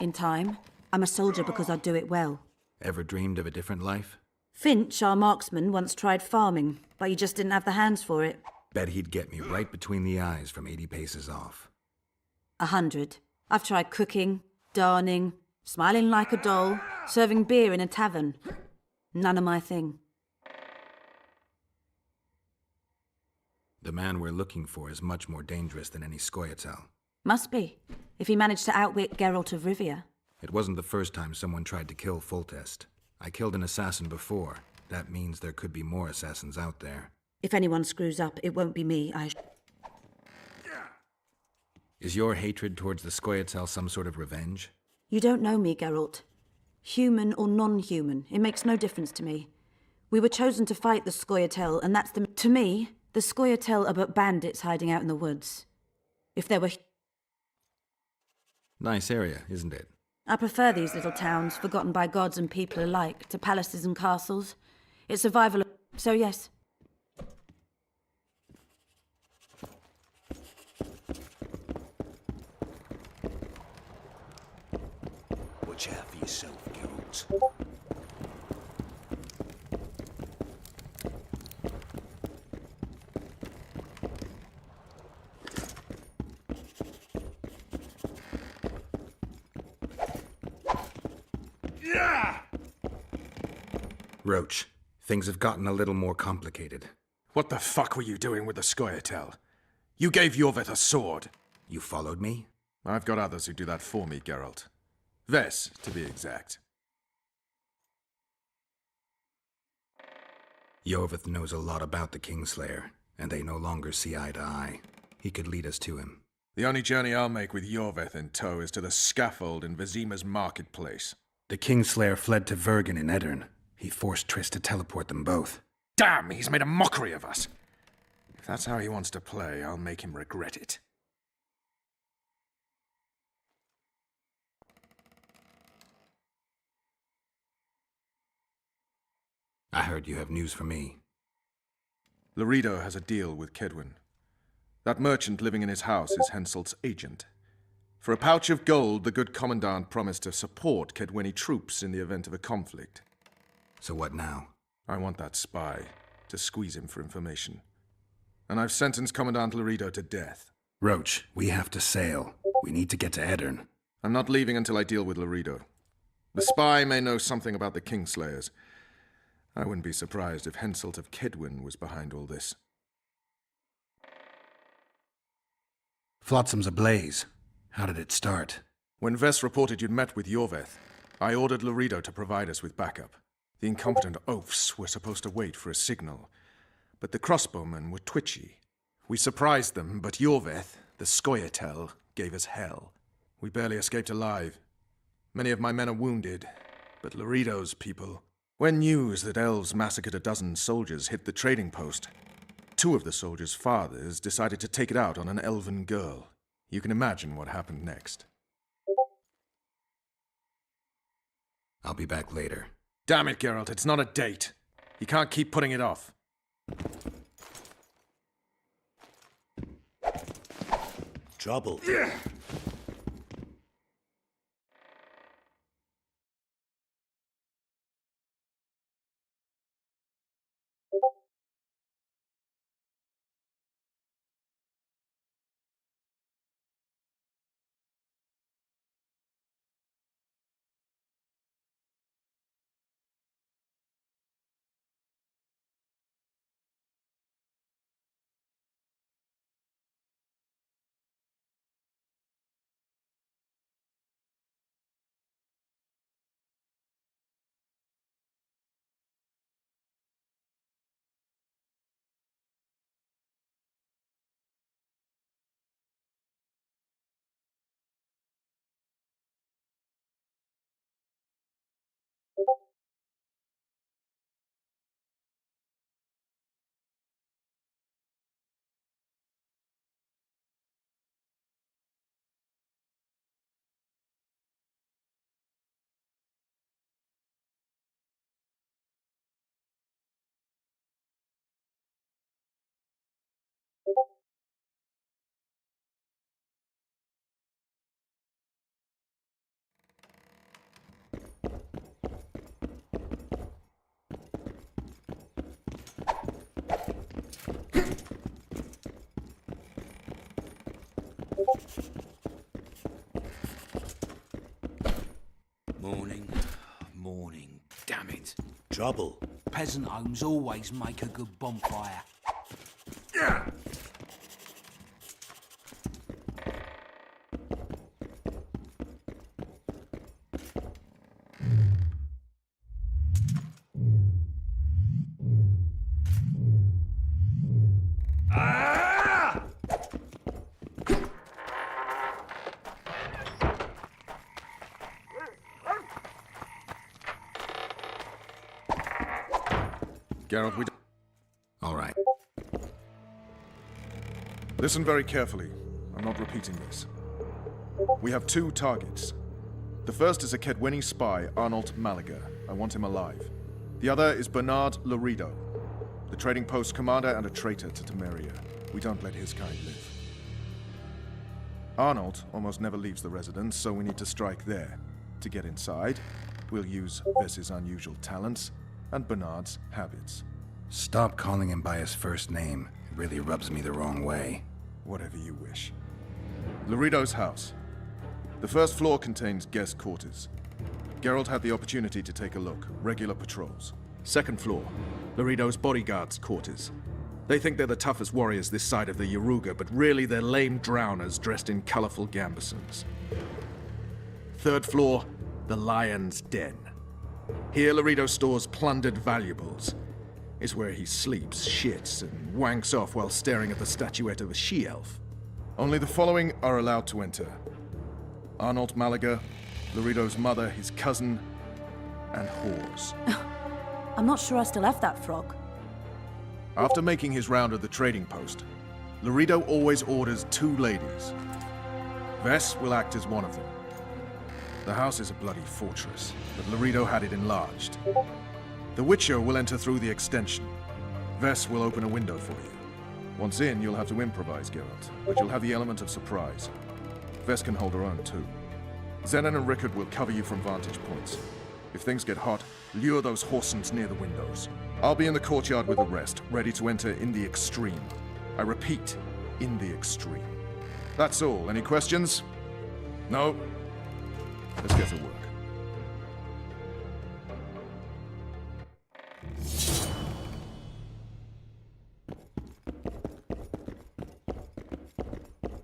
In time, I'm a soldier because I do it well. Ever dreamed of a different life? Finch, our marksman, once tried farming, but he just didn't have the hands for it. Bet he'd get me right between the eyes from 80 paces off. 100. I've tried cooking, darning, smiling like a doll, serving beer in a tavern. None of my thing. The man we're looking for is much more dangerous than any Scoia'tael. Must be, if he managed to outwit Geralt of Rivia. It wasn't the first time someone tried to kill Foltest. I killed an assassin before. That means there could be more assassins out there. If anyone screws up, it won't be me, Is your hatred towards the Scoia'tael some sort of revenge? You don't know me, Geralt. Human or non-human, it makes no difference to me. We were chosen to fight the Scoia'tael, and that's the... To me, the Scoia'tael are but bandits hiding out in the woods. If there were... Nice area, isn't it? I prefer these little towns, forgotten by gods and people alike, to palaces and castles. It's survival of... So yes. Watch out for yourself, Geralt. Roach, things have gotten a little more complicated. What the fuck were you doing with the Scoia'tael? You gave Yorveth a sword. You followed me? I've got others who do that for me, Geralt. Ves, to be exact. Yorveth knows a lot about the Kingslayer, and they no longer see eye to eye. He could lead us to him. The only journey I'll make with Yorveth in tow is to the scaffold in Vizima's marketplace. The Kingslayer fled to Vergen in Eddern. He forced Triss to teleport them both. Damn, he's made a mockery of us. If that's how he wants to play, I'll make him regret it. I heard you have news for me. Loredo has a deal with Kedwin. That merchant living in his house is Henselt's agent. For a pouch of gold, the good commandant promised to support Kedweni troops in the event of a conflict. So what now? I want that spy, to squeeze him for information. And I've sentenced Commandant Loredo to death. Roach, we have to sail. We need to get to Eddern. I'm not leaving until I deal with Loredo. The spy may know something about the Kingslayers. I wouldn't be surprised if Henselt of Kedwin was behind all this. Flotsam's ablaze. How did it start? When Ves reported you'd met with Yorveth, I ordered Loredo to provide us with backup. The incompetent oafs were supposed to wait for a signal, but the crossbowmen were twitchy. We surprised them, but Yorveth, the Scoia'tael, gave us hell. We barely escaped alive. Many of my men are wounded, but Loredo's people... When news that elves massacred a dozen soldiers hit the trading post, 2 of the soldiers' fathers decided to take it out on an elven girl. You can imagine what happened next. I'll be back later. Damn it, Geralt, it's not a date. You can't keep putting it off. Trouble. Morning, morning, damn it. Trouble. Peasant homes always make a good bonfire. Geralt, we... All right. Listen very carefully. I'm not repeating this. We have two targets. The first is a Kedweni spy, Arnold Malaga. I want him alive. The other is Bernard Laredo, the trading post commander and a traitor to Temeria. We don't let his kind live. Arnold almost never leaves the residence, so we need to strike there. To get inside, we'll use Vess's unusual talents and Bernard's habits. Stop calling him by his first name. It really rubs me the wrong way. Whatever you wish. Laredo's house. The first floor contains guest quarters. Geralt had the opportunity to take a look. Regular patrols. Second floor, Laredo's bodyguards' quarters. They think they're the toughest warriors this side of the Yaruga, but really they're lame drowners dressed in colorful gambesons. Third floor, the Lion's Den. Here Laredo stores plundered valuables. It's where he sleeps, shits, and wanks off while staring at the statuette of a she-elf. Only the following are allowed to enter. Arnold Malaga, Laredo's mother, his cousin, and whores. I'm not sure I still have that frog. After making his round of the trading post, Laredo always orders 2 ladies. Vess will act as one of them. The house is a bloody fortress, but Laredo had it enlarged. The Witcher will enter through the extension. Vess will open a window for you. Once in, you'll have to improvise, Geralt, but you'll have the element of surprise. Vess can hold her own, too. Zenon and Rickard will cover you from vantage points. If things get hot, lure those Horsens near the windows. I'll be in the courtyard with the rest, ready to enter in the extreme. I repeat, in the extreme. That's all. Any questions? No? Let's get to work.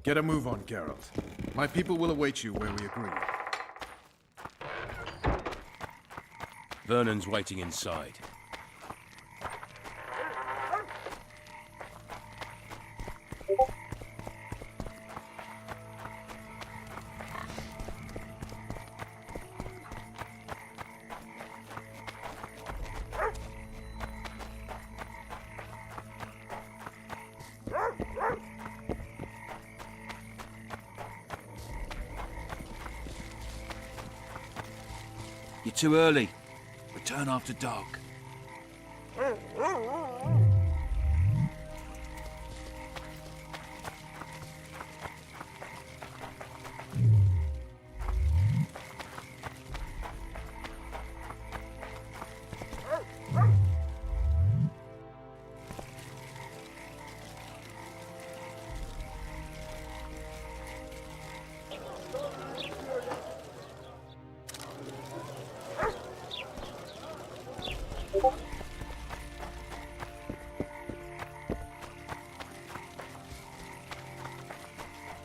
Get a move on, Geralt. My people will await you where we agree. Vernon's waiting inside. You're too early. Return after dark.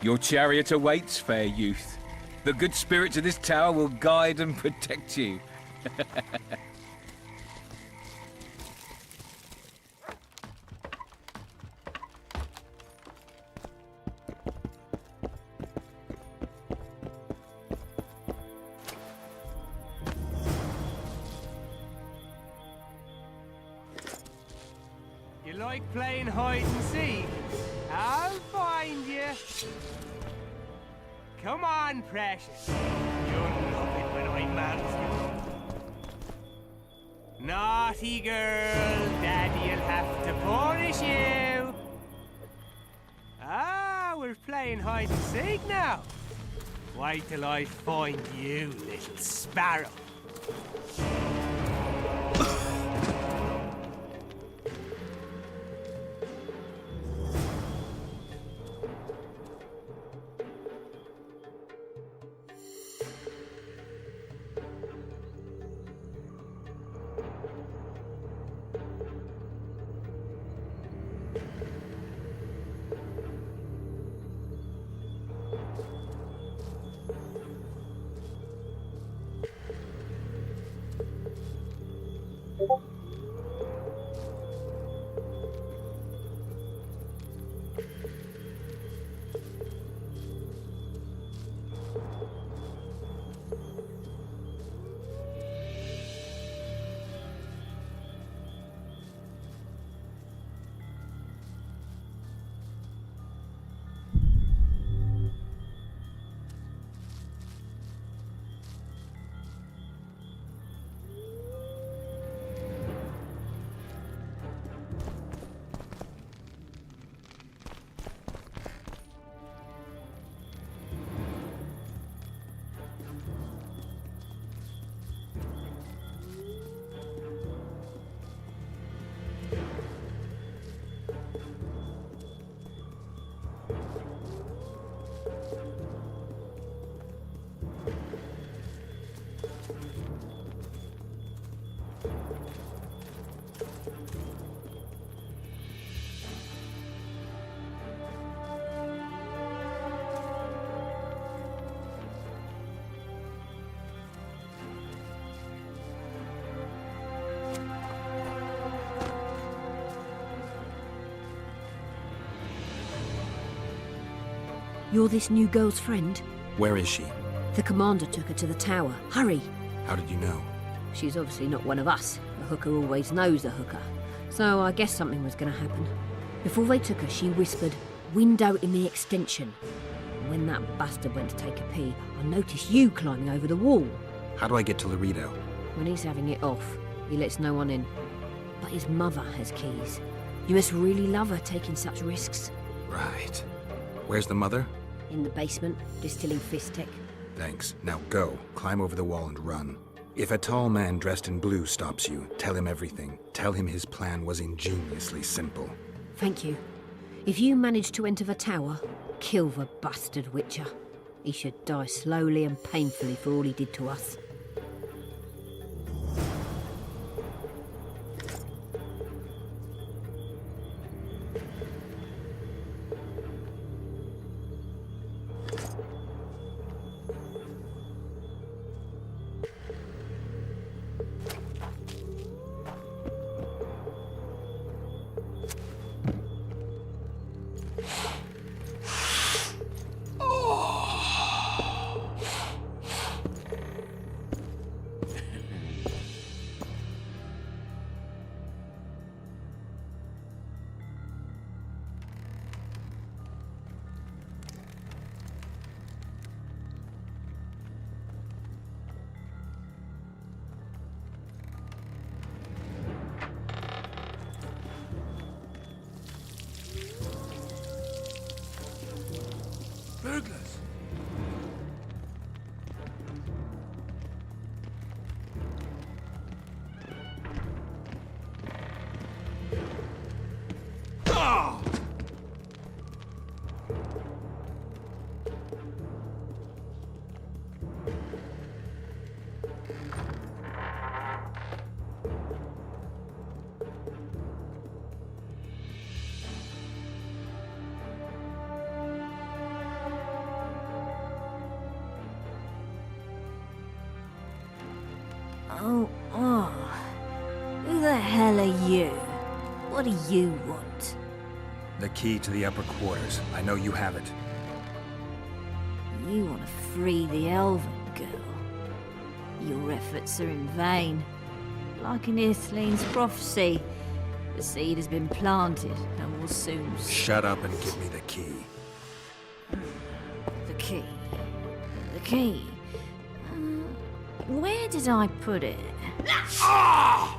Your chariot awaits, fair youth. The good spirits of this tower will guide and protect you. You like playing hide and seek? I'll find you. Come on, precious. You'll love it when I melt you. Naughty girl, Daddy'll have to punish you. Ah, we're playing hide and seek now. Wait till I find you, little sparrow. You're this new girl's friend? Where is she? The commander took her to the tower. Hurry! How did you know? She's obviously not one of us. A hooker always knows a hooker. So I guess something was going to happen. Before they took her, she whispered, "Window in the extension." And when that bastard went to take a pee, I noticed you climbing over the wall. How do I get to Laredo? When he's having it off, he lets no one in. But his mother has keys. You must really love her taking such risks. Right. Where's the mother? In the basement, distilling Fistech. Thanks. Now go. Climb over the wall and run. If a tall man dressed in blue stops you, tell him everything. Tell him his plan was ingeniously simple. Thank you. If you manage to enter the tower, kill the bastard Witcher. He should die slowly and painfully for all he did to us. Burglars! Ah! Oh. Who the hell are you? What do you want? The key to the upper quarters. I know you have it. You want to free the Elven girl. Your efforts are in vain. Like in Ithleen's prophecy, the seed has been planted and will soon... Shut up and give me the key. The key. The key. Where did I put it? Ah!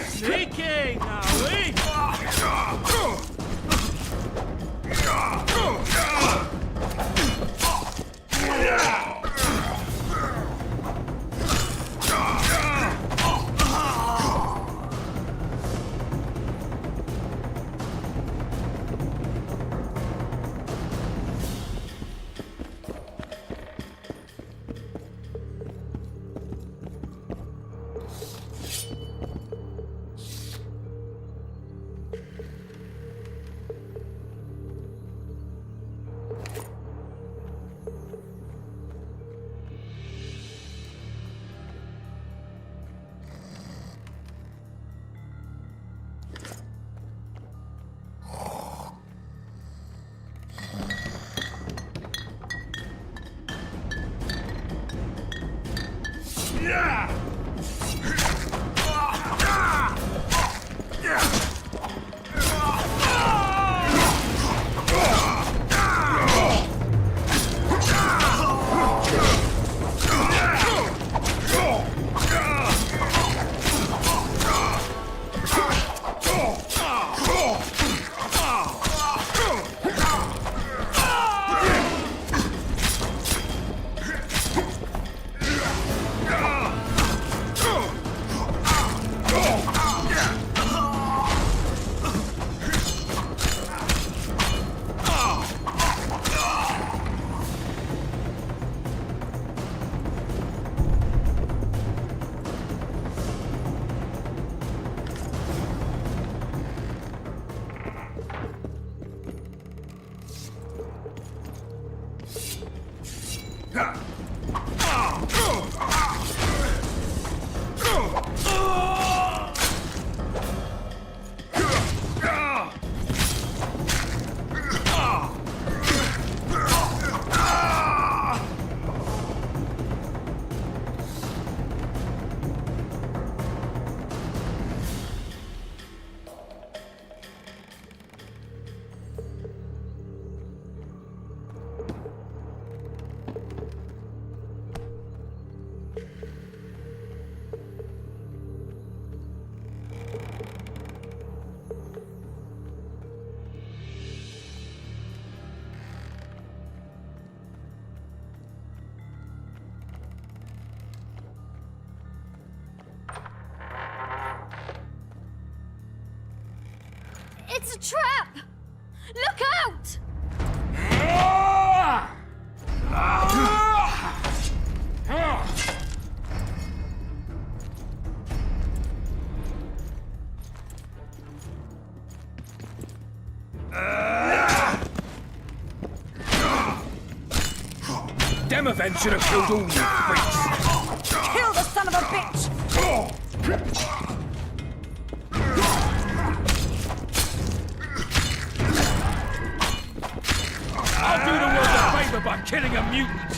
Sneaking, are we? It's a trap! Look out! Demavent should have killed all you freaks! Kill the son of a bitch! I'll do the world a favor by killing a mutant!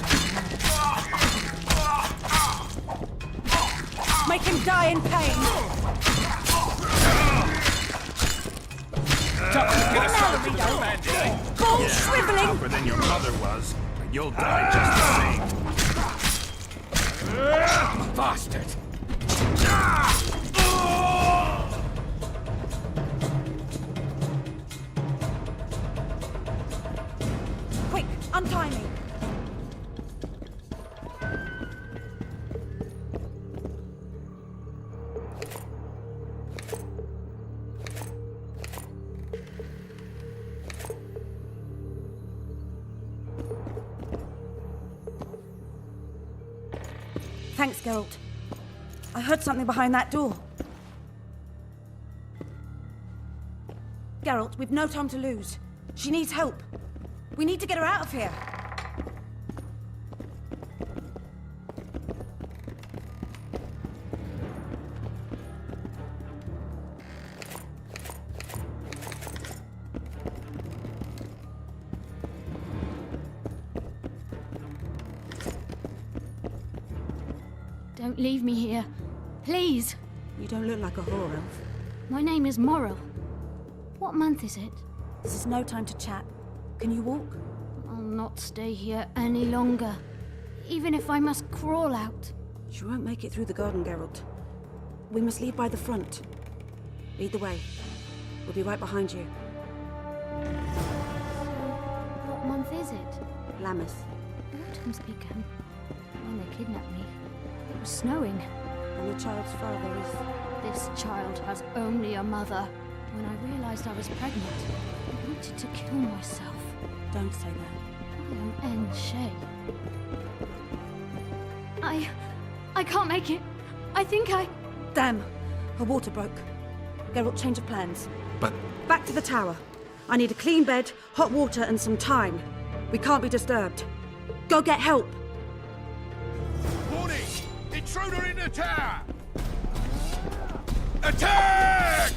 Make him die in pain! Tough to get a son of a bandit, eh? Bull shriveling! Tougher than your mother was, and you'll die just the same. Bastard! Quick, untie me! Thanks, Geralt. I heard something behind that door. Geralt, we've no time to lose. She needs help. We need to get her out of here. Don't leave me here. Please. You don't look like a whore elf. My name is Morrill. What month is it? This is no time to chat. Can you walk? I'll not stay here any longer. Even if I must crawl out. She won't make it through the garden, Geralt. We must leave by the front. Lead the way. We'll be right behind you. What month is it? Lammas. Autumn's begun. When they kidnapped me, it was snowing. And the child's father is... This child has only a mother. When I realized I was pregnant, I wanted to kill myself. Don't say that. I am N. Shay. I can't make it. I think I... Damn! Her water broke. Geralt, change of plans. But... Back to the tower. I need a clean bed, hot water, and some time. We can't be disturbed. Go get help! Warning! Intruder in the tower! Attack!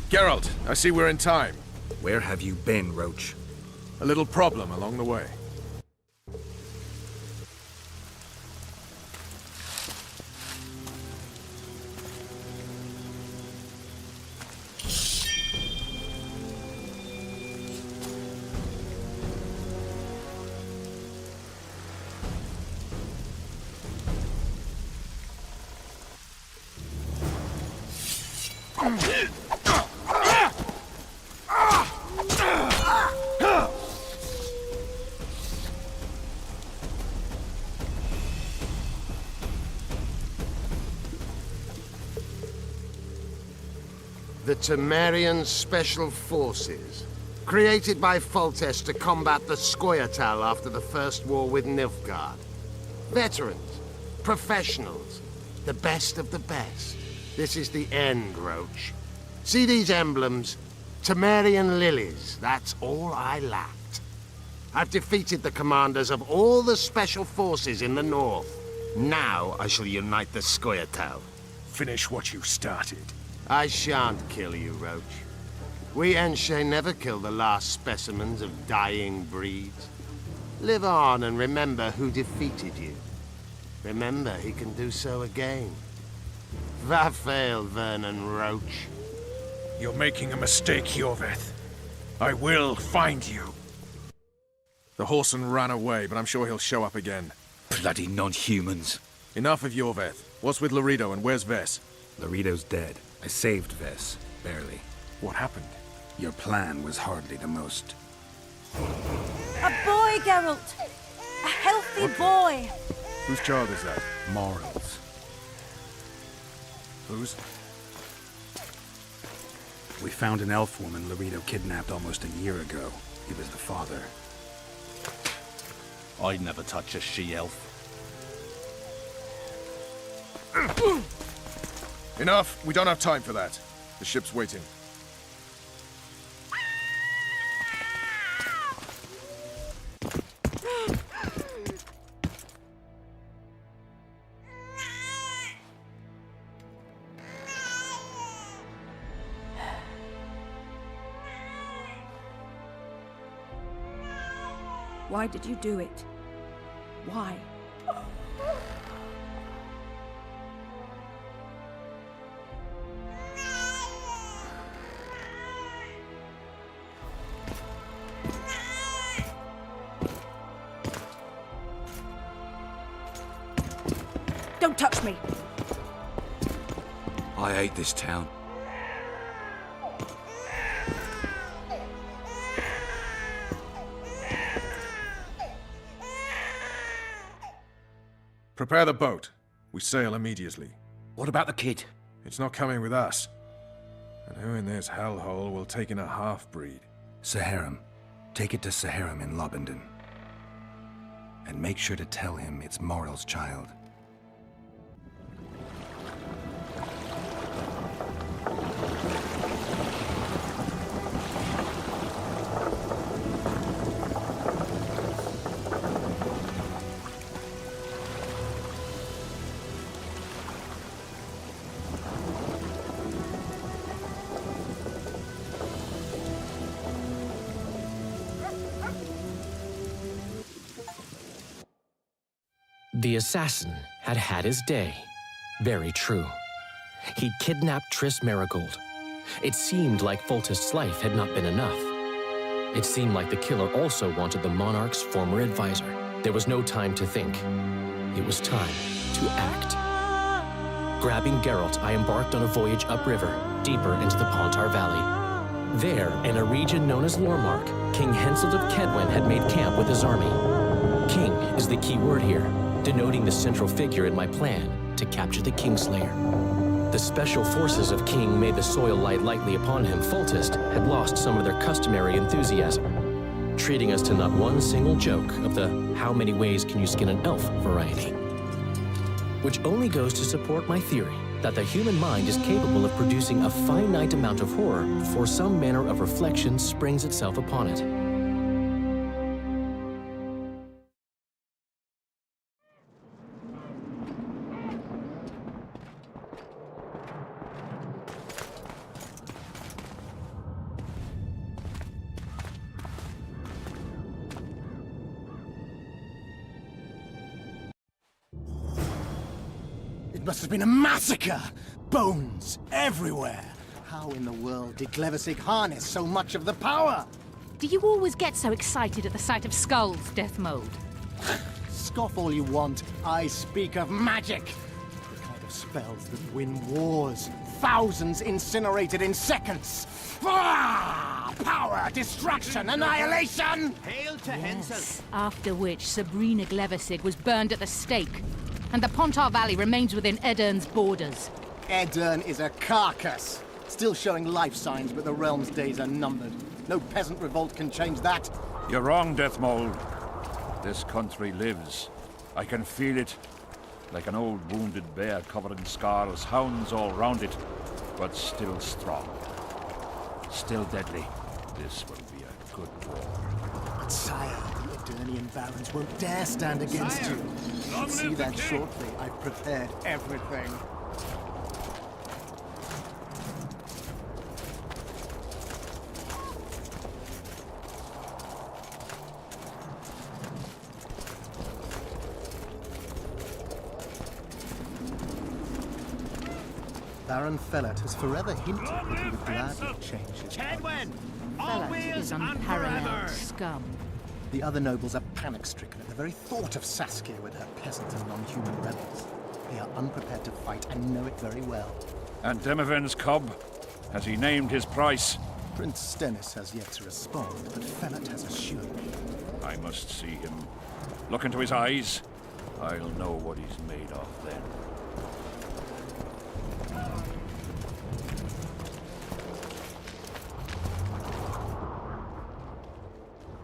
Geralt, I see we're in time. Where have you been, Roach? A little problem along the way. The Temerian Special Forces, created by Foltest to combat the Scoia'tael after the First War with Nilfgaard. Veterans, professionals, the best of the best. This is the end, Roach. See these emblems? Temerian lilies, that's all I lacked. I've defeated the commanders of all the Special Forces in the north. Now I shall unite the Scoia'tael. Finish what you started. I shan't kill you, Roach. We Enshe never kill the last specimens of dying breeds. Live on and remember who defeated you. Remember he can do so again. Vafail, Vernon Roach. You're making a mistake, Iorveth. I will find you. The Whoreson ran away, but I'm sure he'll show up again. Bloody non-humans. Enough of Iorveth. What's with Loredo and where's Ves? Loredo's dead. I saved Ves, barely. What happened? Your plan was hardly the most. A boy, Geralt! A healthy boy! Whose child is that? Morals. Whose? We found an elf woman Loredo kidnapped almost a year ago. He was the father. I'd never touch a she-elf. Enough! We don't have time for that. The ship's waiting. Why did you do it? Why? Don't touch me! I hate this town. Prepare the boat. We sail immediately. What about the kid? It's not coming with us. And who in this hellhole will take in a half-breed? Saharim. Take it to Saharim in Lobendon. And make sure to tell him it's Morrel's child. The assassin had had his day. Very true. He'd kidnapped Triss Merigold. It seemed like Foltest's life had not been enough. It seemed like the killer also wanted the monarch's former advisor. There was no time to think. It was time to act. Grabbing Geralt, I embarked on a voyage upriver, deeper into the Pontar Valley. There, in a region known as Lormark, King Henselt of Kedwen had made camp with his army. King is the key word here, denoting the central figure in my plan to capture the Kingslayer. The special forces of King made the soil lie lightly upon him. Foltest had lost some of their customary enthusiasm, treating us to not one single joke of the how many ways can you skin an elf variety. Which only goes to support my theory that the human mind is capable of producing a finite amount of horror before some manner of reflection springs itself upon it. It must have been a massacre! Bones everywhere! How in the world did Glevissig harness so much of the power? Do you always get so excited at the sight of skulls, Death Mode? Scoff all you want. I speak of magic. The kind of spells that win wars. Thousands incinerated in seconds. Ah! Power, destruction, annihilation! Hail to Henselt! After which Sabrina Glevissig was burned at the stake, and the Pontar Valley remains within Edern's borders. Edern is a carcass. Still showing life signs, but the realm's days are numbered. No peasant revolt can change that. You're wrong, Deathmold. This country lives. I can feel it. Like an old wounded bear covered in scars, hounds all round it, but still strong. Still deadly. This will be a good war. But sire, the Eternian barons won't dare stand against you. You'll see that shortly. I've prepared everything. Baron Fellat has forever hinted that he would gladly change his Kedwen! Fellat is unparalleled scum. The other nobles are panic-stricken at the very thought of Saskia with her peasant and non-human rebels. They are unprepared to fight and know it very well. And Demiven's cub? Has he named his price? Prince Stennis has yet to respond, but Fellat has assured me. I must see him. Look into his eyes. I'll know what he's made of then.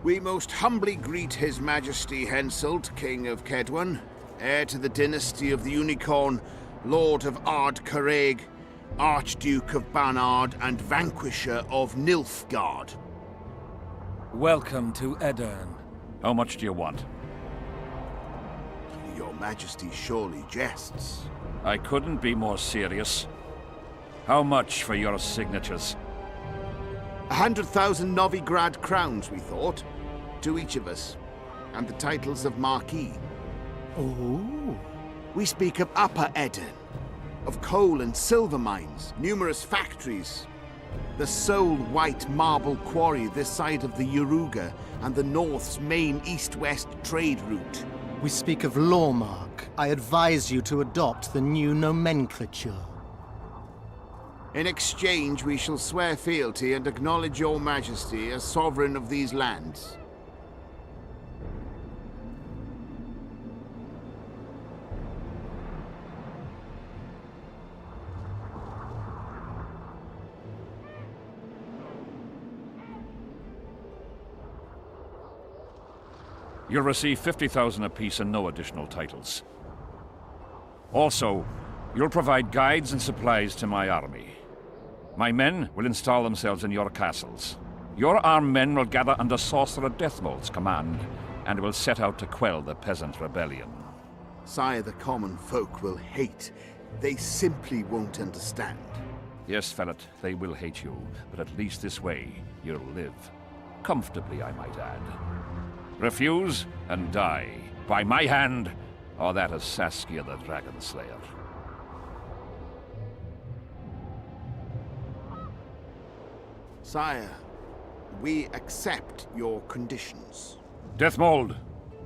We most humbly greet His Majesty Henselt, King of Kedwen, heir to the dynasty of the Unicorn, Lord of Ard Caraig, Archduke of Banard, and Vanquisher of Nilfgaard. Welcome to Aedirn. How much do you want? Your Majesty surely jests. I couldn't be more serious. How much for your signatures? 100,000 Novigrad crowns, we thought. To each of us. And the titles of Marquis. Oh. We speak of Upper Aedirn. Of coal and silver mines, numerous factories. The sole white marble quarry this side of the Yaruga, and the North's main east-west trade route. We speak of Lawmark. I advise you to adopt the new nomenclature. In exchange, we shall swear fealty and acknowledge your Majesty as sovereign of these lands. You'll receive 50,000 apiece and no additional titles. Also, you'll provide guides and supplies to my army. My men will install themselves in your castles. Your armed men will gather under Sorcerer Deathmold's command, and will set out to quell the peasant rebellion. Sire, the common folk will hate. They simply won't understand. Yes, Fellet, they will hate you, but at least this way, you'll live. Comfortably, I might add. Refuse and die, by my hand, or that of Saskia the Dragon Slayer. Sire, we accept your conditions. Deathmold,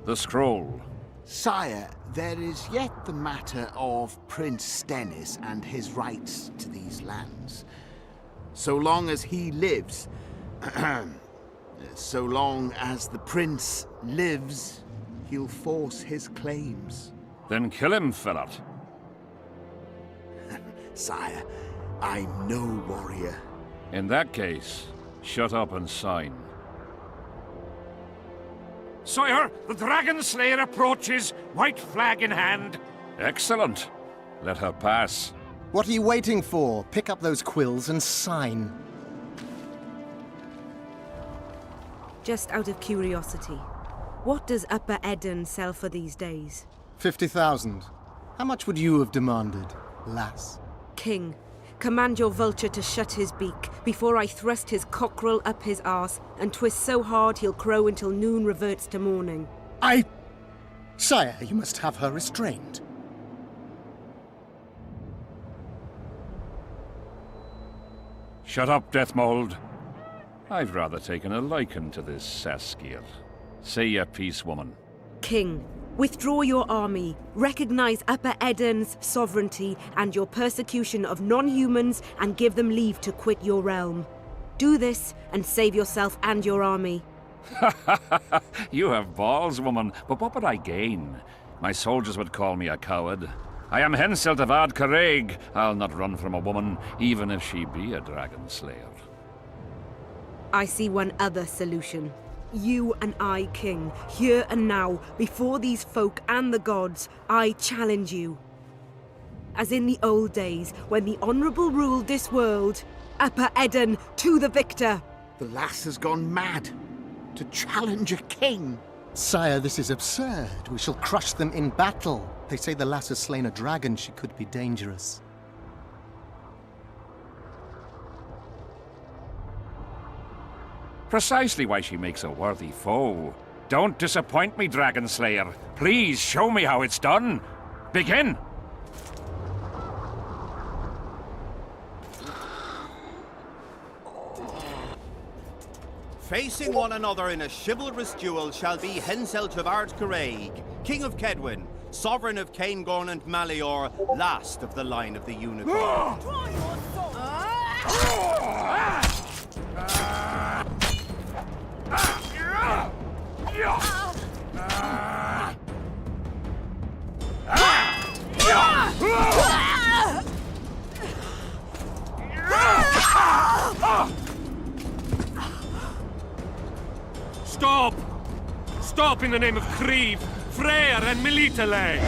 the scroll. Sire, there is yet the matter of Prince Stennis and his rights to these lands. So long as he lives, so long as the prince lives, he'll force his claims. Then kill him, Fellet. Sire, I'm no warrior. In that case, shut up and sign. Sire, the Dragon Slayer approaches, white flag in hand. Excellent. Let her pass. What are you waiting for? Pick up those quills and sign. Just out of curiosity, what does Upper Aedirn sell for these days? 50,000. How much would you have demanded, lass? King, command your vulture to shut his beak before I thrust his cockerel up his arse and twist so hard he'll crow until noon reverts to morning. Sire, you must have her restrained. Shut up, Deathmold. I've rather taken a liking to this Saskia. Say your piece, woman. King, withdraw your army, recognize Upper Aedirn's sovereignty and your persecution of non-humans, and give them leave to quit your realm. Do this and save yourself and your army. You have balls, woman, but what would I gain? My soldiers would call me a coward. I am Henselt of Ard Caraig. I'll not run from a woman, even if she be a dragon slayer. I see one other solution. You and I, King, here and now, before these folk and the gods, I challenge you. As in the old days, when the Honourable ruled this world, Upper Aedirn to the victor! The lass has gone mad. To challenge a king. Sire, this is absurd. We shall crush them in battle. They say the lass has slain a dragon. She could be dangerous. Precisely why she makes a worthy foe. Don't disappoint me, Dragon Slayer. Please show me how it's done. Begin! Facing one another in a chivalrous duel shall be Henselt of Ard Caraig, King of Kedwen, Sovereign of Caingorn and Malior, last of the line of the Unicorn. Stop! Stop in the name of Kriv, Freyr, and Melitele!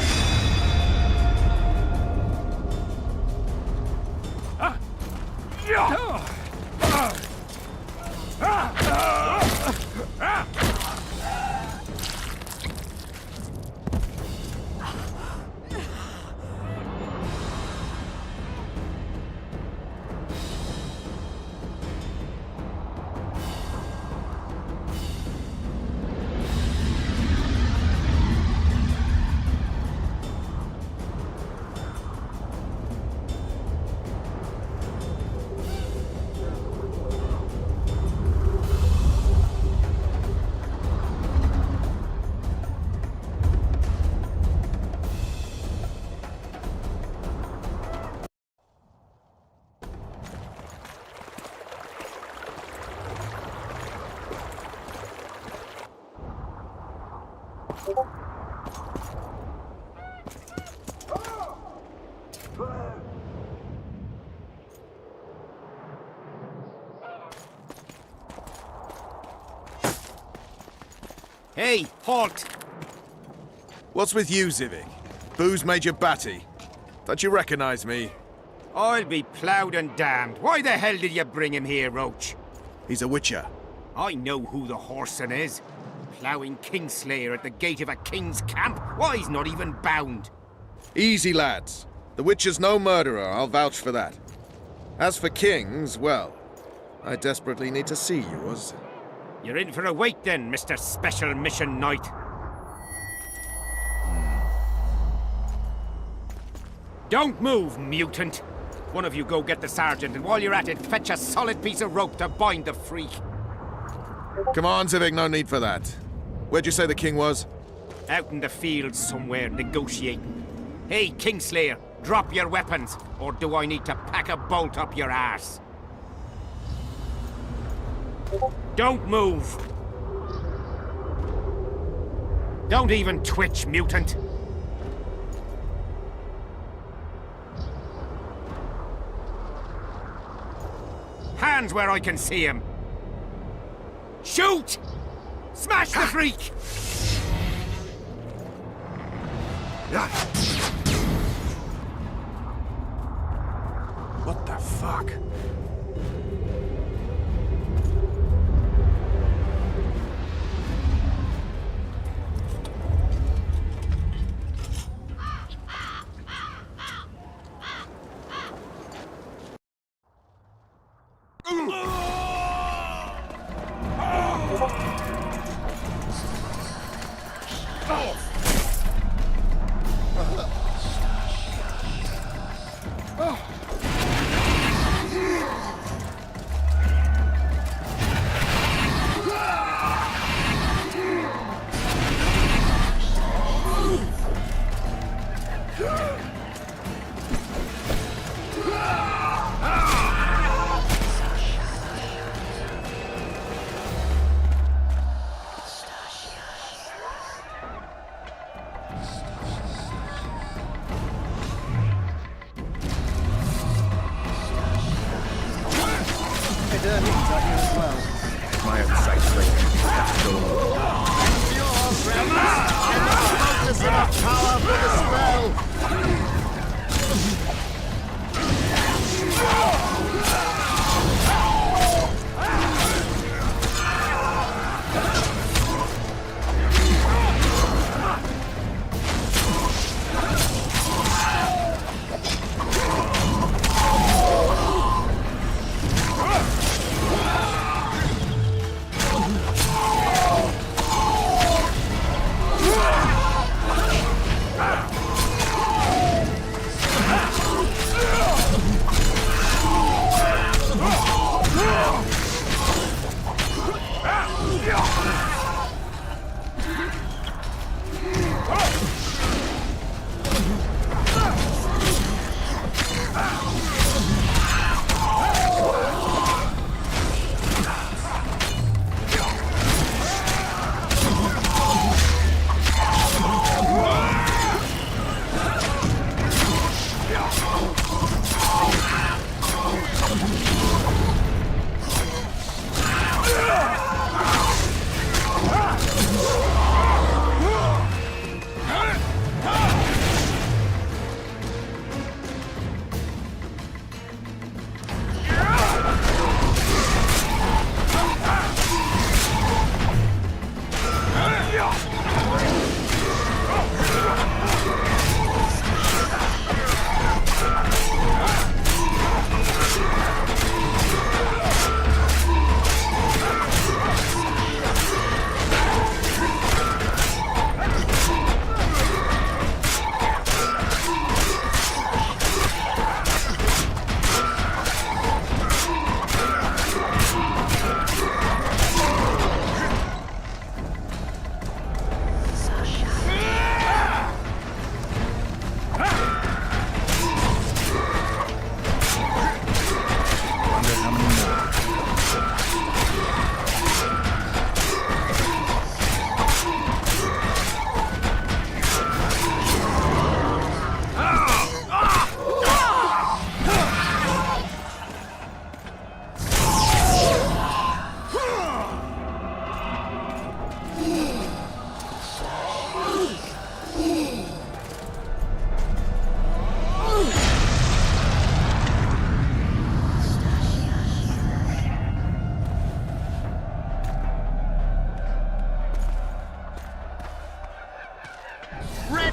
Hey, halt! What's with you, Zivik? Booze made you batty. Don't you recognize me? I'll be ploughed and damned. Why the hell did you bring him here, Roach? He's a witcher. I know who the whoreson is. Ploughing Kingslayer at the gate of a king's camp. Why, he's not even bound. Easy, lads. The witcher's no murderer, I'll vouch for that. As for kings, well, I desperately need to see yours. You're in for a wait then, Mr. Special Mission Knight. Don't move, mutant! One of you go get the sergeant, and while you're at it, fetch a solid piece of rope to bind the freak. Come on, Zivik, no need for that. Where'd you say the king was? Out in the fields somewhere, negotiating. Hey, Kingslayer, drop your weapons, or do I need to pack a bolt up your arse? Don't move! Don't even twitch, mutant! Hands where I can see him! Shoot! Smash the freak! What the fuck?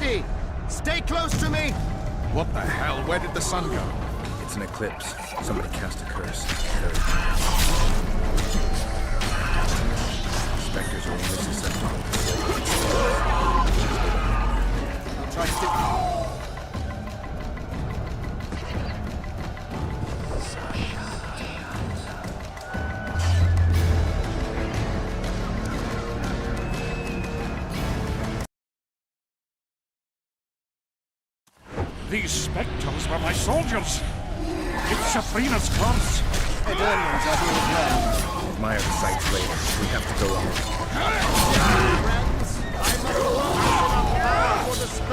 Ready! Stay close to me! What the hell? Where did the sun go? It's an eclipse. Somebody cast a curse. Spectres are only susceptible to Try to... These spectres were my soldiers. It's Sabrina's corpse. Eternians are here again. admire the sights later. We have to go on. Friends, I must walk enough power for the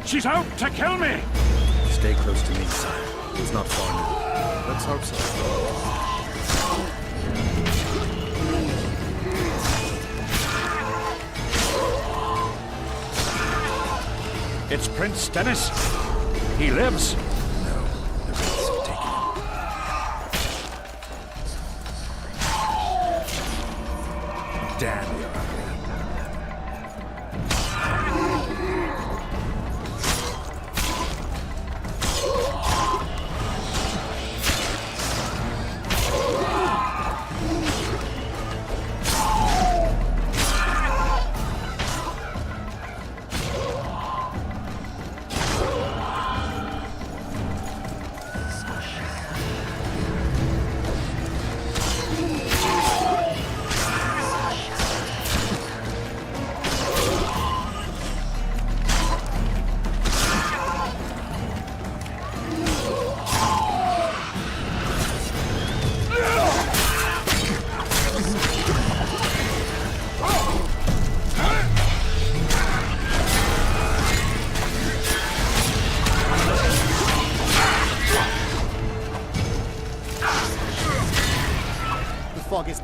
She's out to kill me! Stay close to me, sire. It's not far now. Let's hope so. It's Prince Dennis. He lives. No, the Wraiths have taken him.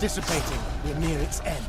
dissipating. We're near its end.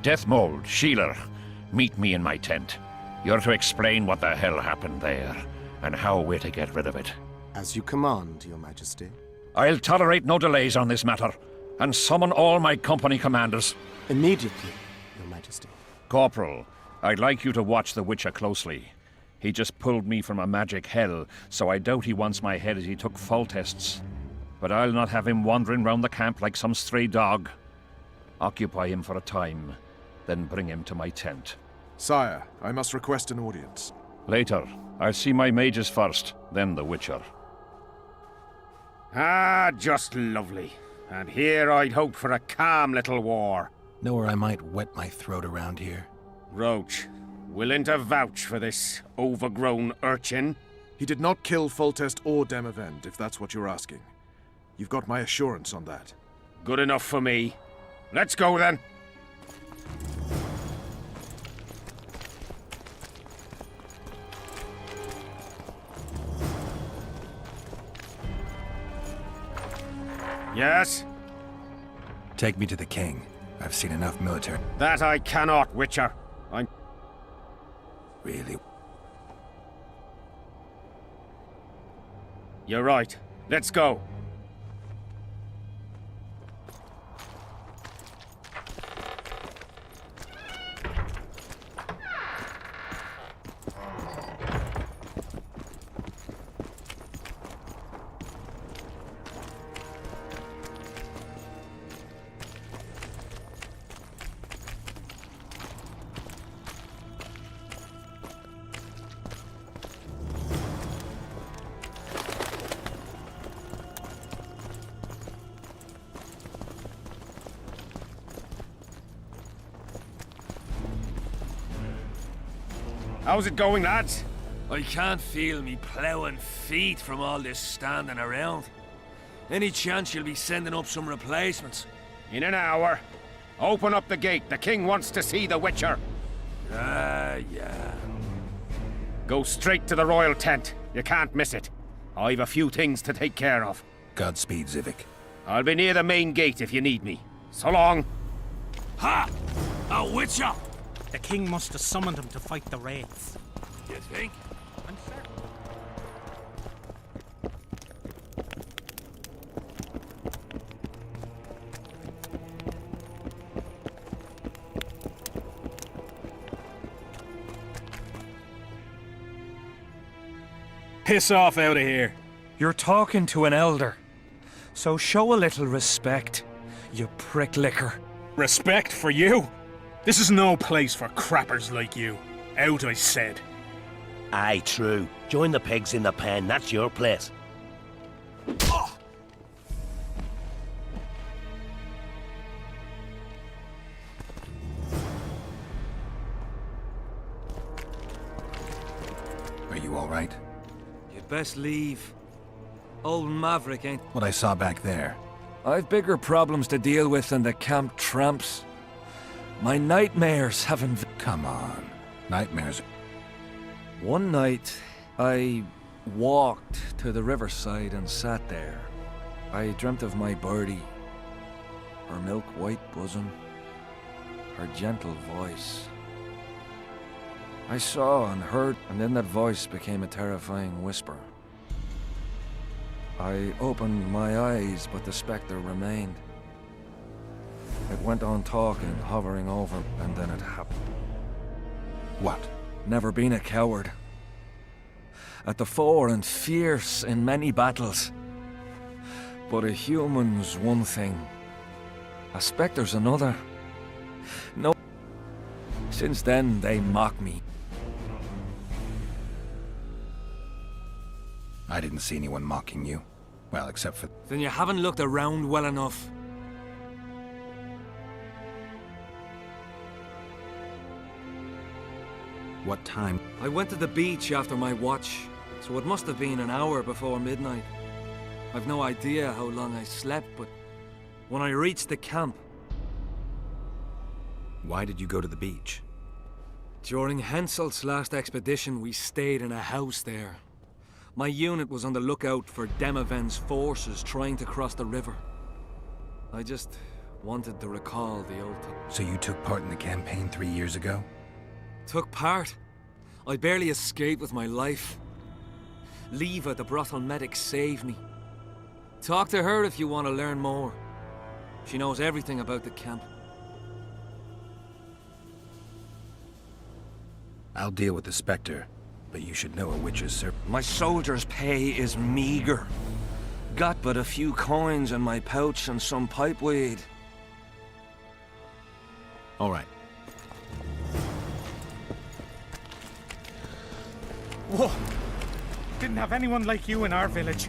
Deathmold, Sheeler, meet me in my tent. You're to explain what the hell happened there, and how we're to get rid of it. As you command, Your Majesty. I'll tolerate no delays on this matter, and summon all my company commanders. Immediately, Your Majesty. Corporal, I'd like you to watch the Witcher closely. He just pulled me from a magic hell, so I doubt he wants my head as he took Foltests. But I'll not have him wandering round the camp like some stray dog. Occupy him for a time, then bring him to my tent. Sire, I must request an audience. Later. I'll see my mages first, then the Witcher. Ah, just lovely. And here I'd hoped for a calm little war. Know where I might wet my throat around here? Roach, willing to vouch for this overgrown urchin? He did not kill Foltest or Demavend, if that's what you're asking. You've got my assurance on that. Good enough for me. Let's go then. Yes? Take me to the king. I've seen enough military. That I cannot, Witcher. I'm... Really? You're right. Let's go. How's it going, lads? I can't feel me ploughing feet from all this standing around. Any chance you'll be sending up some replacements? In an hour. Open up the gate. The king wants to see the Witcher. Yeah. Go straight to the royal tent. You can't miss it. I've a few things to take care of. Godspeed, Zivik. I'll be near the main gate if you need me. So long. Ha! A Witcher! The king must have summoned him to fight the Wraiths. You think? I'm certain. Piss off out of here. You're talking to an elder. So show a little respect, you pricklicker. Respect for you? This is no place for crappers like you. Out, I said. Aye, true. Join the pigs in the pen, that's your place. Are you all right? You'd best leave. Old Maverick ain't... What I saw back there. I've bigger problems to deal with than the camp tramps. My nightmares haven't... Come on. Nightmares. One night, I walked to the riverside and sat there. I dreamt of my birdie, her milk-white bosom, her gentle voice. I saw and heard, and then that voice became a terrifying whisper. I opened my eyes, but the spectre remained. It went on talking, hovering over, and then it happened. What? Never been a coward. At the fore and fierce in many battles. But a human's one thing. A spectre's another. No. Since then, they mock me. I didn't see anyone mocking you. Well, except for... Then you haven't looked around well enough. What time? I went to the beach after my watch, so it must have been an hour before midnight. I've no idea how long I slept, but when I reached the camp... Why did you go to the beach? During Henselt's last expedition, we stayed in a house there. My unit was on the lookout for Demaven's forces trying to cross the river. I just wanted to recall the old time. So you took part in the campaign 3 years ago? Took part? I barely escaped with my life. Leva, the brothel medic, saved me. Talk to her if you want to learn more. She knows everything about the camp. I'll deal with the Spectre, but you should know a witch's servant. My soldier's pay is meager. Got but a few coins in my pouch and some pipeweed. All right. Whoa! Didn't have anyone like you in our village.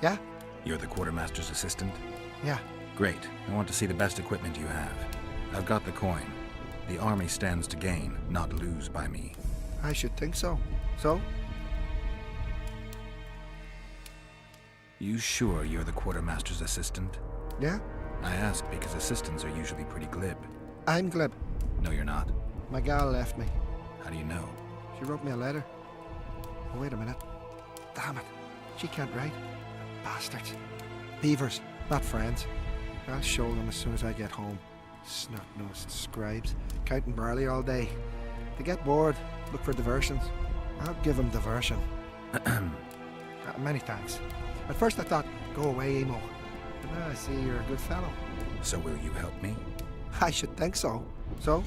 Yeah? You're the quartermaster's assistant? Yeah. Great. I want to see the best equipment you have. I've got the coin. The army stands to gain, not lose by me. I should think so. So? You sure you're the quartermaster's assistant? Yeah? I ask because assistants are usually pretty glib. I'm glib. No, you're not. My gal left me. How do you know? She wrote me a letter. Oh, wait a minute. Damn it. She can't write. Bastards. Beavers, not friends. I'll show them as soon as I get home. Snot-nosed scribes, counting barley all day. They get bored, look for diversions. I'll give them diversion. Many thanks. At first I thought, go away, Emo. But now I see you're a good fellow. So will you help me? I should think so. So?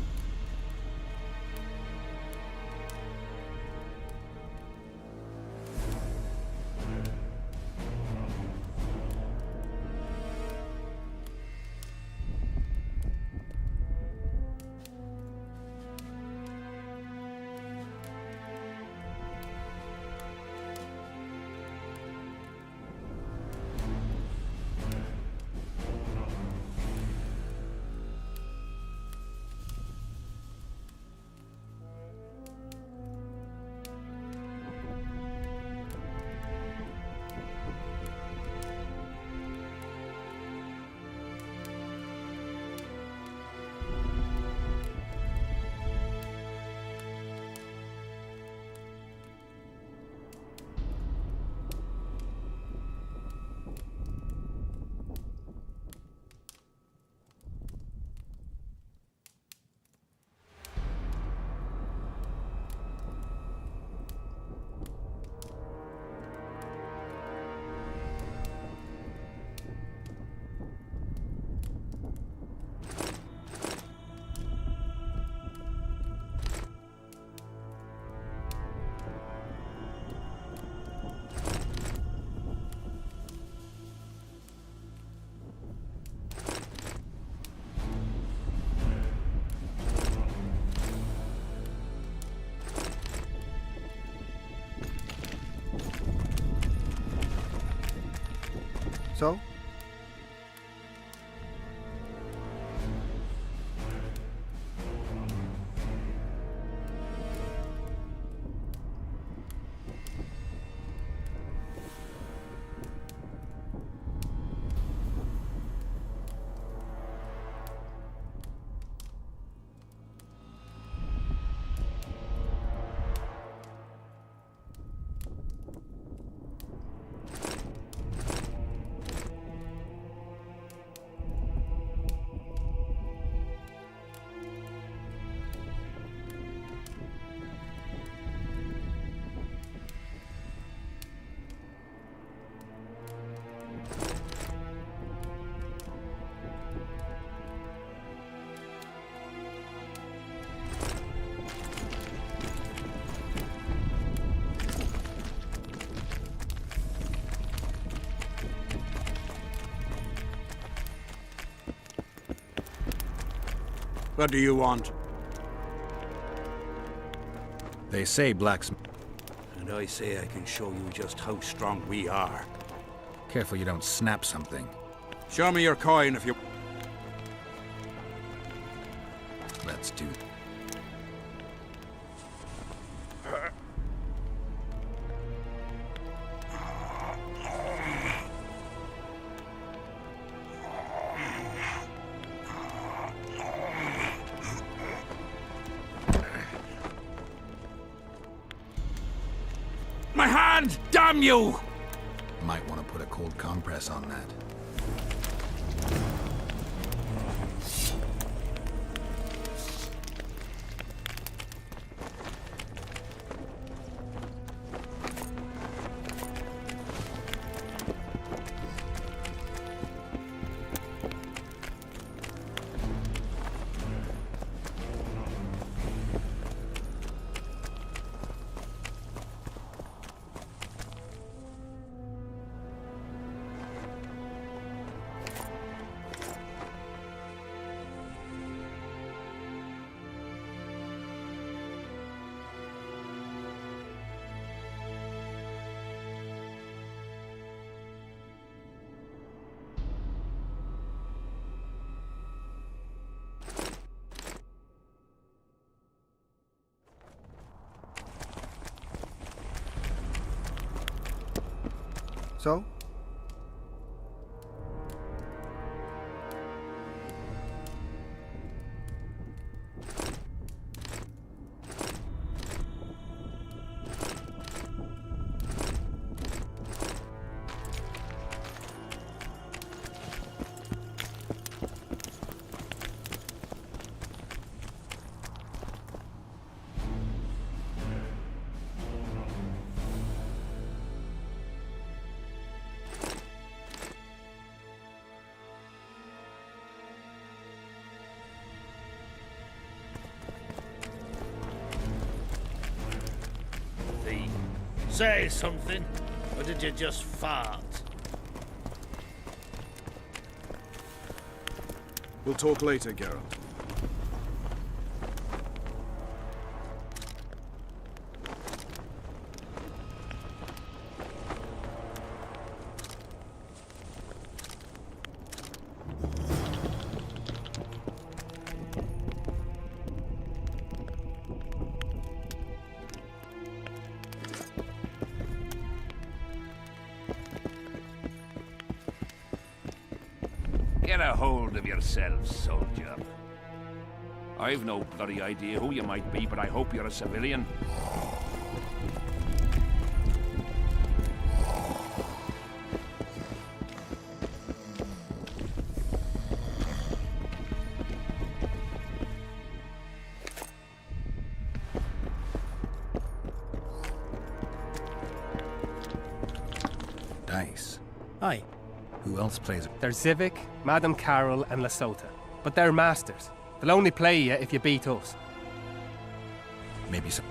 So? What do you want? They say blacksmith. And I say I can show you just how strong we are. Careful you don't snap something. Show me your coin if you... Let's do it. My hand! Damn you! Might want to put a cold compress on that. So? Say something, or did you just fart? We'll talk later, Geralt. Get a hold of yourself, soldier. I've no bloody idea who you might be, but I hope you're a civilian. Dice. Aye. Who else plays it? There's Zivik, Madame Carol, and Lasota. But they're masters. They'll only play you if you beat us. Maybe some.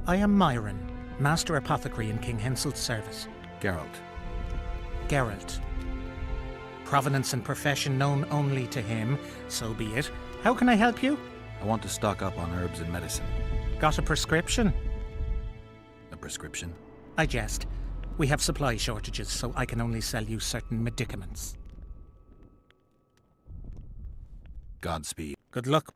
I am Myron, Master Apothecary in King Hensel's service. Geralt. Geralt. Provenance and profession known only to him, so be it. How can I help you? I want to stock up on herbs and medicine. Got a prescription? A prescription? I jest. We have supply shortages, so I can only sell you certain medicaments. Godspeed. Good luck.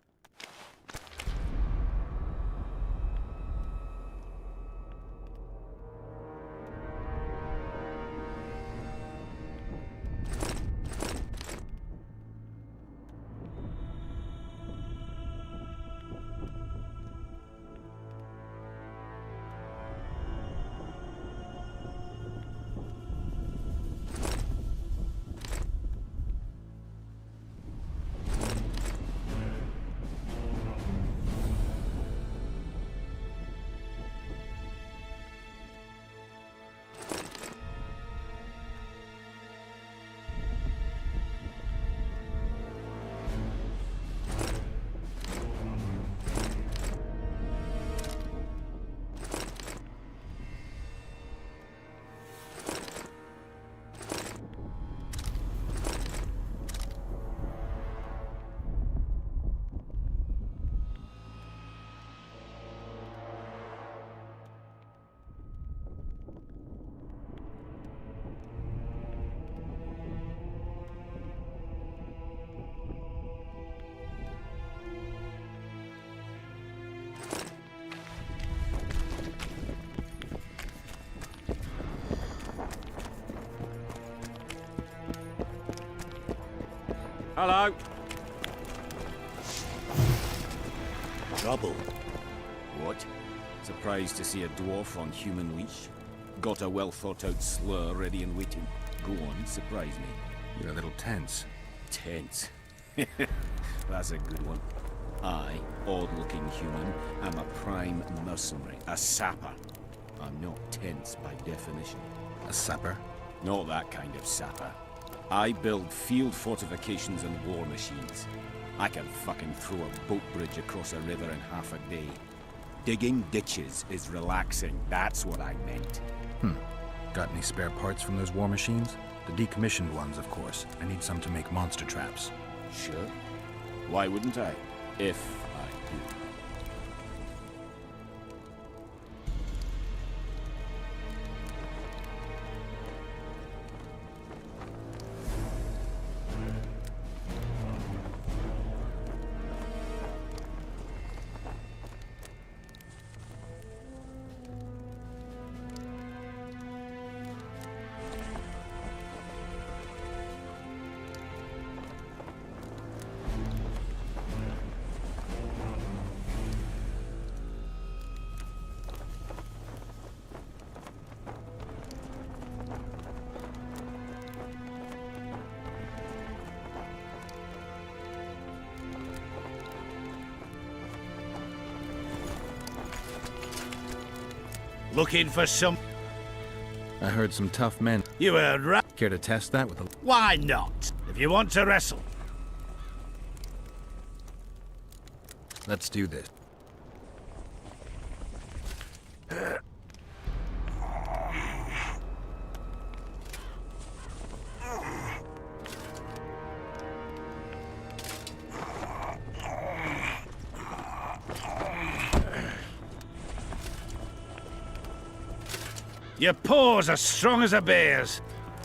Hello. Trouble. What? Surprised to see a dwarf on human leash? Got a well-thought-out slur ready and waiting. Go on, surprise me. You're a little tense. Tense? That's a good one. I, odd-looking human, am a prime mercenary, a sapper. I'm not tense by definition. A sapper? Not that kind of sapper. I build field fortifications and war machines. I can fucking throw a boat bridge across a river in half a day. Digging ditches is relaxing, that's what I meant. Got any spare parts from those war machines? The decommissioned ones, of course. I need some to make monster traps. Sure. Why wouldn't I? If I do. Looking for some... I heard some tough men. You heard right. Care to test that with a... Why not? If you want to wrestle. Let's do this. Your paws are strong as a bear's.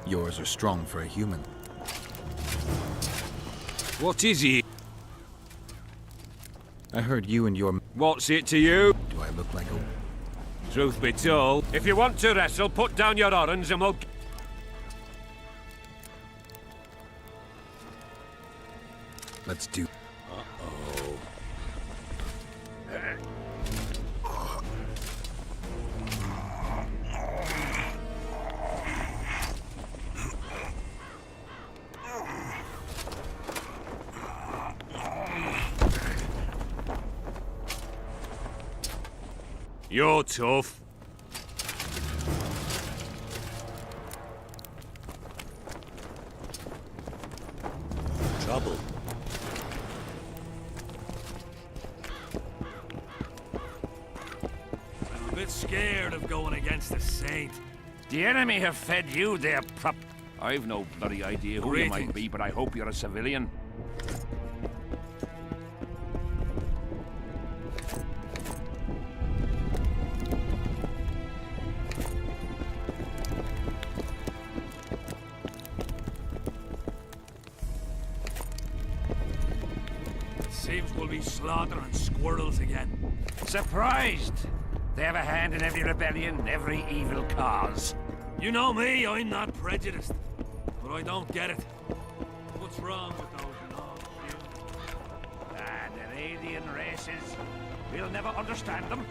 Yours are strong for a human. What is it? I heard you and your... What's it to you? Do I look like a... Truth be told, if you want to wrestle, put down your orange and we'll... Let's do... Uh-oh. You're tough. Trouble. scared of going against a saint. The enemy have fed you their prop. I've no bloody idea who you might be, but I hope you're a civilian. Seems we'll be slaughtering squirrels again. Surprised! They have a hand in every rebellion, every evil cause. You know me, I'm not prejudiced. But I don't get it. What's wrong with those long they're alien races. We'll never understand them.